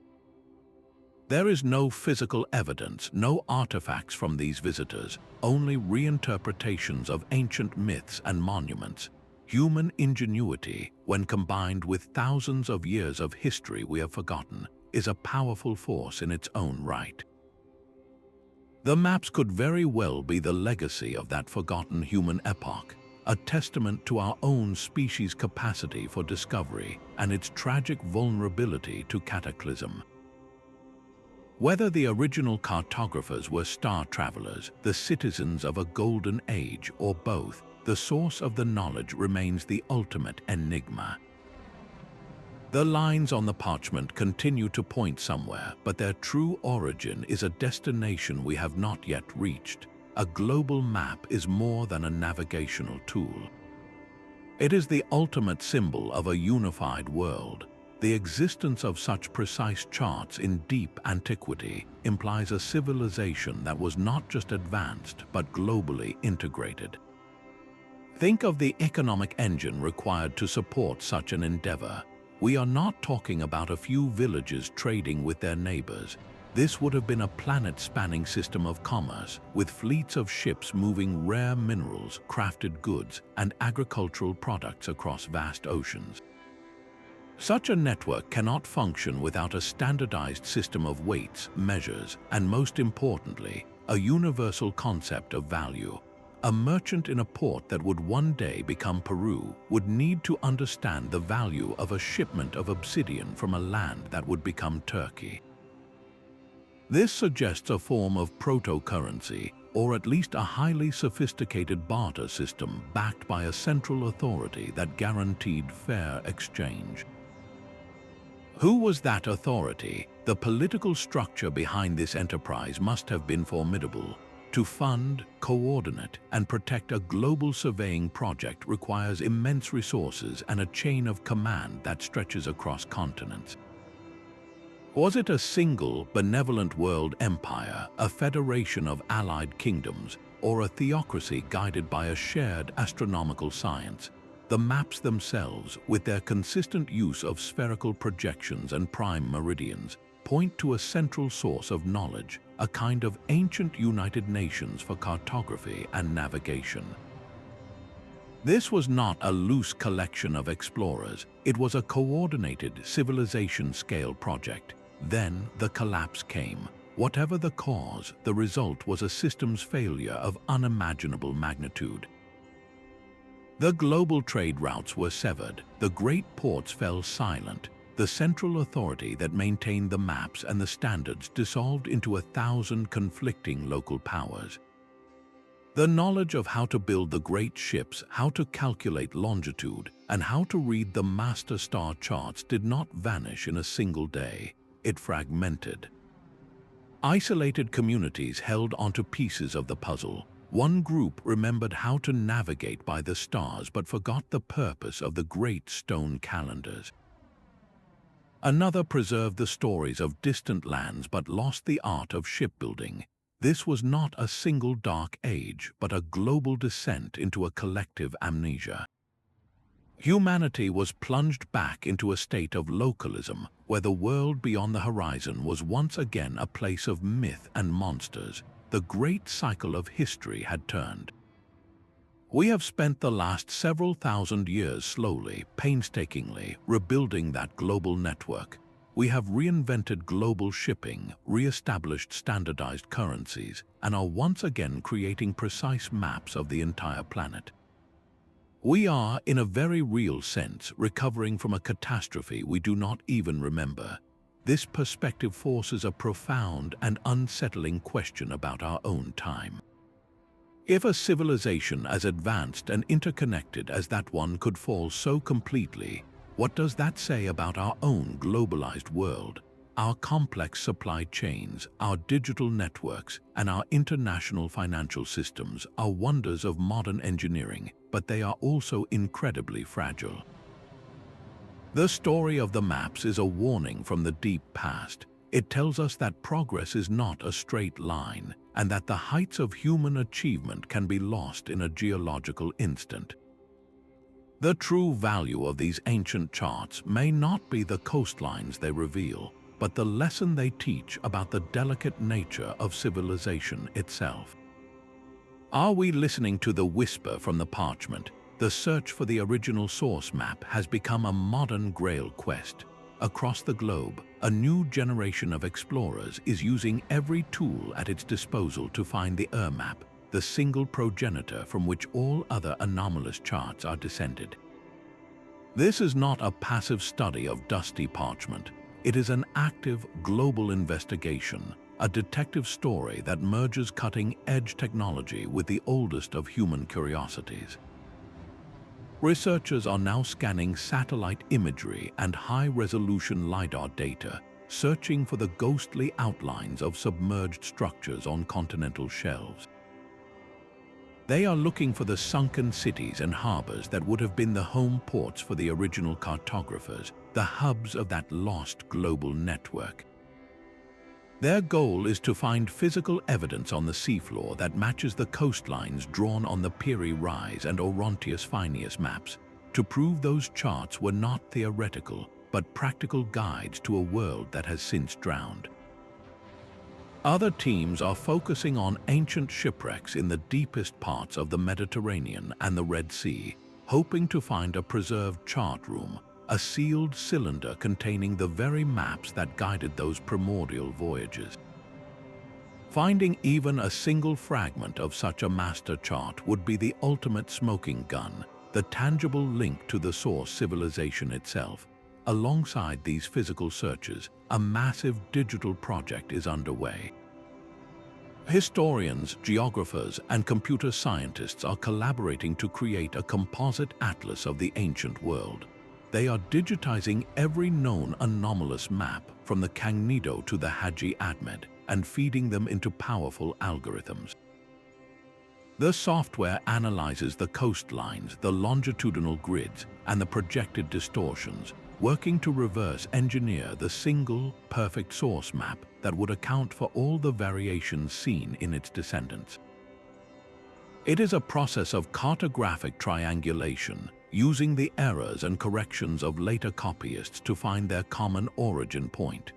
There is no physical evidence, no artifacts from these visitors, only reinterpretations of ancient myths and monuments. Human ingenuity, when combined with thousands of years of history we have forgotten, is a powerful force in its own right. The maps could very well be the legacy of that forgotten human epoch, a testament to our own species' capacity for discovery and its tragic vulnerability to cataclysm. Whether the original cartographers were star travelers, the citizens of a golden age, or both, the source of the knowledge remains the ultimate enigma. The lines on the parchment continue to point somewhere, but their true origin is a destination we have not yet reached. A global map is more than a navigational tool. It is the ultimate symbol of a unified world. The existence of such precise charts in deep antiquity implies a civilization that was not just advanced but globally integrated. Think of the economic engine required to support such an endeavor. We are not talking about a few villages trading with their neighbors. This would have been a planet-spanning system of commerce, with fleets of ships moving rare minerals, crafted goods, and agricultural products across vast oceans. Such a network cannot function without a standardized system of weights, measures, and most importantly, a universal concept of value. A merchant in a port that would one day become Peru would need to understand the value of a shipment of obsidian from a land that would become Turkey. This suggests a form of proto-currency, or at least a highly sophisticated barter system backed by a central authority that guaranteed fair exchange. Who was that authority? The political structure behind this enterprise must have been formidable. To fund, coordinate, and protect a global surveying project requires immense resources and a chain of command that stretches across continents. Was it a single, benevolent world empire, a federation of allied kingdoms, or a theocracy guided by a shared astronomical science? The maps themselves, with their consistent use of spherical projections and prime meridians, point to a central source of knowledge, a kind of ancient United Nations for cartography and navigation. This was not a loose collection of explorers, it was a coordinated civilization-scale project. Then the collapse came. Whatever the cause, the result was a systems failure of unimaginable magnitude. The global trade routes were severed, the great ports fell silent, the central authority that maintained the maps and the standards dissolved into 1,000 conflicting local powers. The knowledge of how to build the great ships, how to calculate longitude, and how to read the master star charts did not vanish in a single day. It fragmented. Isolated communities held onto pieces of the puzzle. One group remembered how to navigate by the stars but forgot the purpose of the great stone calendars. Another preserved the stories of distant lands but lost the art of shipbuilding. This was not a single dark age, but a global descent into a collective amnesia. Humanity was plunged back into a state of localism, where the world beyond the horizon was once again a place of myth and monsters. The great cycle of history had turned. We have spent the last several thousand years slowly, painstakingly, rebuilding that global network. We have reinvented global shipping, re-established standardized currencies, and are once again creating precise maps of the entire planet. We are, in a very real sense, recovering from a catastrophe we do not even remember. This perspective forces a profound and unsettling question about our own time. If a civilization as advanced and interconnected as that one could fall so completely, what does that say about our own globalized world? Our complex supply chains, our digital networks, and our international financial systems are wonders of modern engineering, but they are also incredibly fragile. The story of the maps is a warning from the deep past. It tells us that progress is not a straight line, and that the heights of human achievement can be lost in a geological instant. The true value of these ancient charts may not be the coastlines they reveal, but the lesson they teach about the delicate nature of civilization itself. Are we listening to the whisper from the parchment? The search for the original source map has become a modern Grail quest. Across the globe, a new generation of explorers is using every tool at its disposal to find the map, the single progenitor from which all other anomalous charts are descended. This is not a passive study of dusty parchment. It is an active global investigation, a detective story that merges cutting-edge technology with the oldest of human curiosities. Researchers are now scanning satellite imagery and high-resolution LiDAR data, searching for the ghostly outlines of submerged structures on continental shelves. They are looking for the sunken cities and harbors that would have been the home ports for the original cartographers, the hubs of that lost global network. Their goal is to find physical evidence on the seafloor that matches the coastlines drawn on the Piri, Reis, and Oronteus Finaeus maps, to prove those charts were not theoretical, but practical guides to a world that has since drowned. Other teams are focusing on ancient shipwrecks in the deepest parts of the Mediterranean and the Red Sea, hoping to find a preserved chart room, a sealed cylinder containing the very maps that guided those primordial voyages. Finding even a single fragment of such a master chart would be the ultimate smoking gun, the tangible link to the source civilization itself. Alongside these physical searches, a massive digital project is underway. Historians, geographers, and computer scientists are collaborating to create a composite atlas of the ancient world. They are digitizing every known anomalous map from the Kangnido to the Hadji Ahmed and feeding them into powerful algorithms. The software analyzes the coastlines, the longitudinal grids, and the projected distortions, working to reverse engineer the single, perfect source map that would account for all the variations seen in its descendants. It is a process of cartographic triangulation, using the errors and corrections of later copyists to find their common origin point.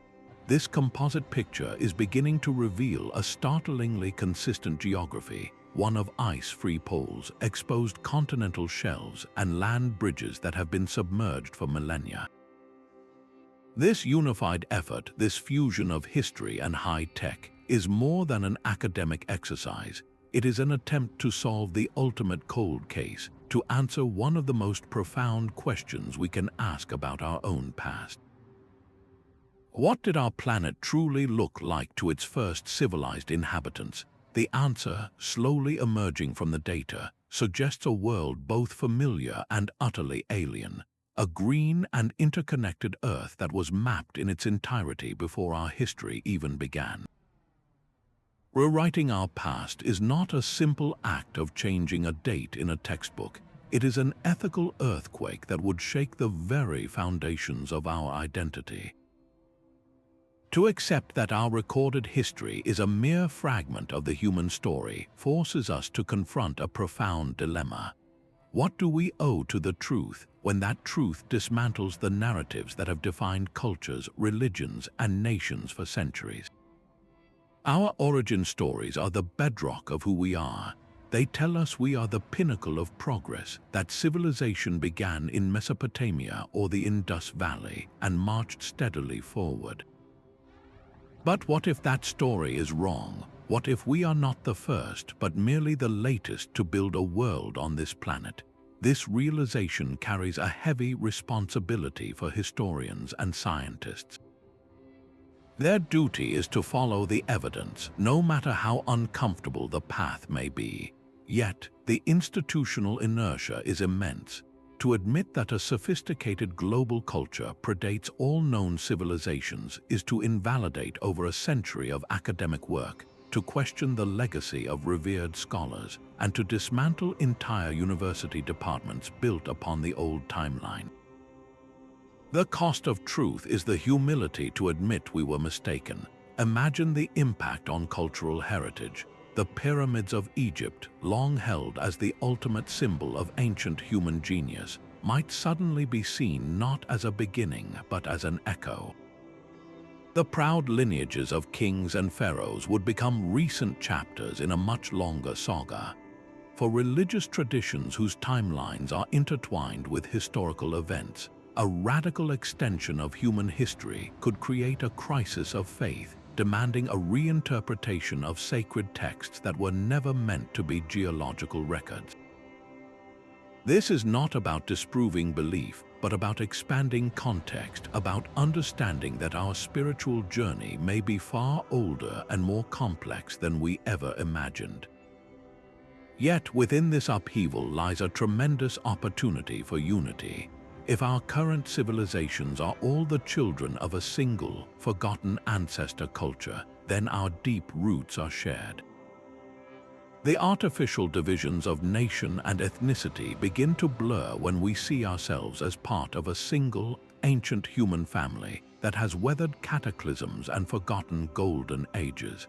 This composite picture is beginning to reveal a startlingly consistent geography, one of ice-free poles, exposed continental shelves, and land bridges that have been submerged for millennia. This unified effort, this fusion of history and high tech, is more than an academic exercise. It is an attempt to solve the ultimate cold case, to answer one of the most profound questions we can ask about our own past. What did our planet truly look like to its first civilized inhabitants? The answer, slowly emerging from the data, suggests a world both familiar and utterly alien, a green and interconnected Earth that was mapped in its entirety before our history even began. Rewriting our past is not a simple act of changing a date in a textbook. It is an ethical earthquake that would shake the very foundations of our identity. To accept that our recorded history is a mere fragment of the human story forces us to confront a profound dilemma. What do we owe to the truth when that truth dismantles the narratives that have defined cultures, religions, and nations for centuries? Our origin stories are the bedrock of who we are. They tell us we are the pinnacle of progress, that civilization began in Mesopotamia or the Indus Valley and marched steadily forward. But what if that story is wrong? What if we are not the first, but merely the latest to build a world on this planet? This realization carries a heavy responsibility for historians and scientists. Their duty is to follow the evidence, no matter how uncomfortable the path may be. Yet, the institutional inertia is immense. To admit that a sophisticated global culture predates all known civilizations is to invalidate over a century of academic work, to question the legacy of revered scholars, and to dismantle entire university departments built upon the old timeline. The cost of truth is the humility to admit we were mistaken. Imagine the impact on cultural heritage. The pyramids of Egypt, long held as the ultimate symbol of ancient human genius, might suddenly be seen not as a beginning but as an echo. The proud lineages of kings and pharaohs would become recent chapters in a much longer saga. For religious traditions whose timelines are intertwined with historical events, a radical extension of human history could create a crisis of faith, demanding a reinterpretation of sacred texts that were never meant to be geological records. This is not about disproving belief, but about expanding context, about understanding that our spiritual journey may be far older and more complex than we ever imagined. Yet within this upheaval lies a tremendous opportunity for unity. If our current civilizations are all the children of a single, forgotten ancestor culture, then our deep roots are shared. The artificial divisions of nation and ethnicity begin to blur when we see ourselves as part of a single, ancient human family that has weathered cataclysms and forgotten golden ages.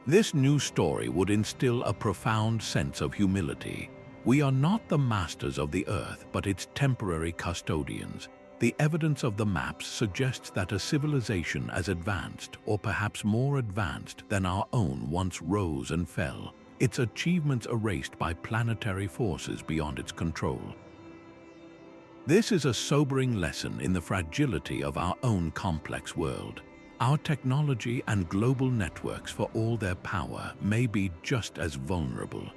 This new story would instill a profound sense of humility. We are not the masters of the earth, but its temporary custodians. The evidence of the maps suggests that a civilization as advanced, or perhaps more advanced than our own, once rose and fell, its achievements erased by planetary forces beyond its control. This is a sobering lesson in the fragility of our own complex world. Our technology and global networks, for all their power, may be just as vulnerable.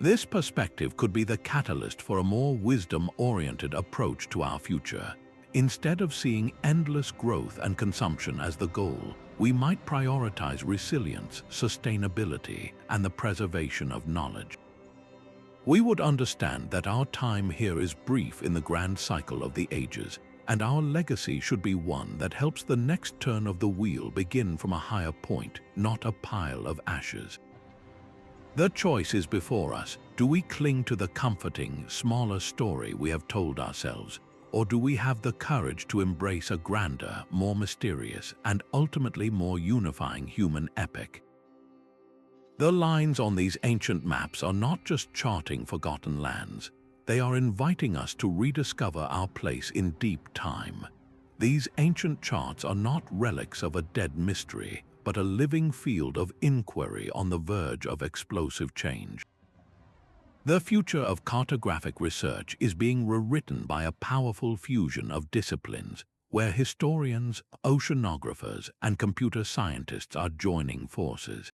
This perspective could be the catalyst for a more wisdom-oriented approach to our future. Instead of seeing endless growth and consumption as the goal, we might prioritize resilience, sustainability, and the preservation of knowledge. We would understand that our time here is brief in the grand cycle of the ages, and our legacy should be one that helps the next turn of the wheel begin from a higher point, not a pile of ashes. The choice is before us. Do we cling to the comforting, smaller story we have told ourselves, or do we have the courage to embrace a grander, more mysterious, and ultimately more unifying human epic? The lines on these ancient maps are not just charting forgotten lands. They are inviting us to rediscover our place in deep time. These ancient charts are not relics of a dead mystery, but a living field of inquiry on the verge of explosive change. The future of cartographic research is being rewritten by a powerful fusion of disciplines, where historians, oceanographers, and computer scientists are joining forces.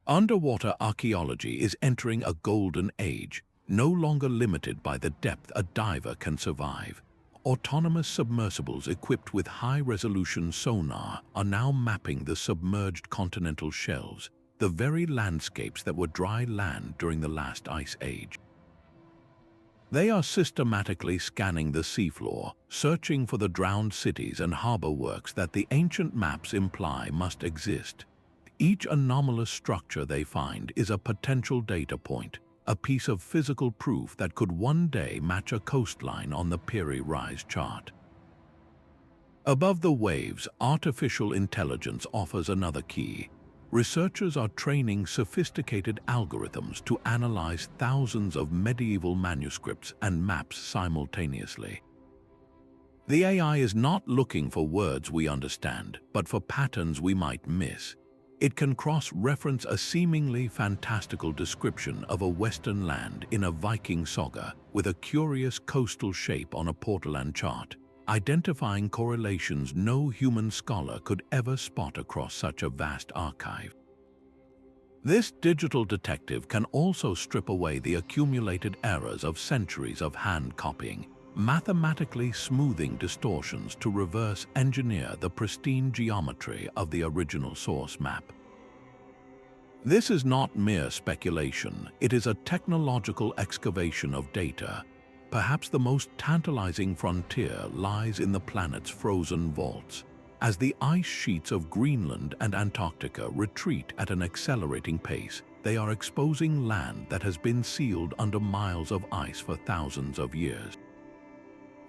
Underwater archaeology is entering a golden age, no longer limited by the depth a diver can survive. Autonomous submersibles equipped with high-resolution sonar are now mapping the submerged continental shelves, the very landscapes that were dry land during the last ice age. They are systematically scanning the seafloor, searching for the drowned cities and harbor works that the ancient maps imply must exist. Each anomalous structure they find is a potential data point, a piece of physical proof that could one day match a coastline on the Piri Reis chart. Above the waves, artificial intelligence offers another key. Researchers are training sophisticated algorithms to analyze thousands of medieval manuscripts and maps simultaneously. The AI is not looking for words we understand, but for patterns we might miss. It can cross-reference a seemingly fantastical description of a western land in a Viking saga with a curious coastal shape on a Portolan chart, identifying correlations no human scholar could ever spot across such a vast archive. This digital detective can also strip away the accumulated errors of centuries of hand copying, mathematically smoothing distortions to reverse engineer the pristine geometry of the original source map. This is not mere speculation, it is a technological excavation of data. Perhaps the most tantalizing frontier lies in the planet's frozen vaults. As the ice sheets of Greenland and Antarctica retreat at an accelerating pace, they are exposing land that has been sealed under miles of ice for thousands of years.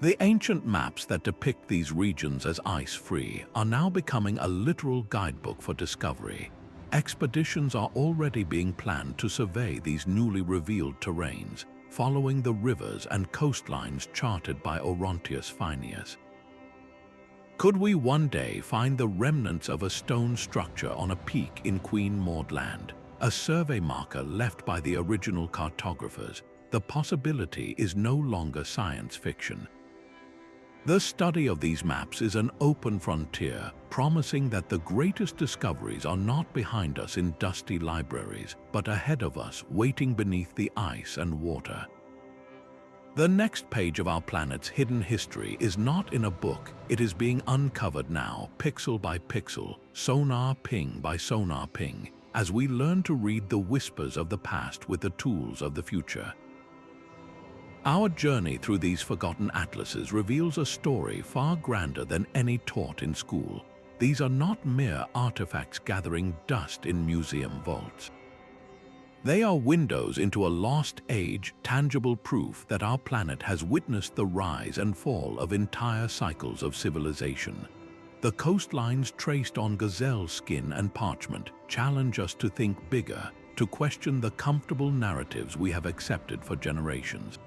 The ancient maps that depict these regions as ice-free are now becoming a literal guidebook for discovery. Expeditions are already being planned to survey these newly revealed terrains, following the rivers and coastlines charted by Oronteus Finaeus. Could we one day find the remnants of a stone structure on a peak in Queen Maud Land, a survey marker left by the original cartographers? The possibility is no longer science fiction. The study of these maps is an open frontier, promising that the greatest discoveries are not behind us in dusty libraries, but ahead of us, waiting beneath the ice and water. The next page of our planet's hidden history is not in a book, it is being uncovered now, pixel by pixel, sonar ping by sonar ping, as we learn to read the whispers of the past with the tools of the future. Our journey through these forgotten atlases reveals a story far grander than any taught in school. These are not mere artifacts gathering dust in museum vaults. They are windows into a lost age, tangible proof that our planet has witnessed the rise and fall of entire cycles of civilization. The coastlines traced on gazelle skin and parchment challenge us to think bigger, to question the comfortable narratives we have accepted for generations.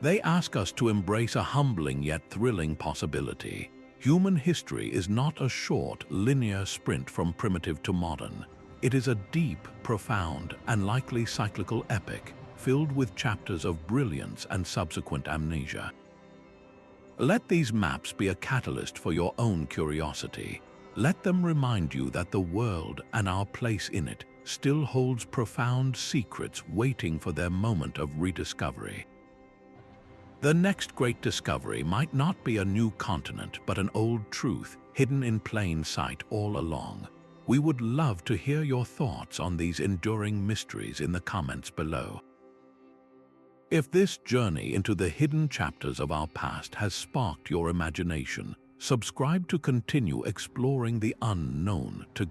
They ask us to embrace a humbling yet thrilling possibility. Human history is not a short, linear sprint from primitive to modern. It is a deep, profound, and likely cyclical epic, filled with chapters of brilliance and subsequent amnesia. Let these maps be a catalyst for your own curiosity. Let them remind you that the world and our place in it still holds profound secrets waiting for their moment of rediscovery. The next great discovery might not be a new continent, but an old truth hidden in plain sight all along. We would love to hear your thoughts on these enduring mysteries in the comments below. If this journey into the hidden chapters of our past has sparked your imagination, subscribe to continue exploring the unknown together.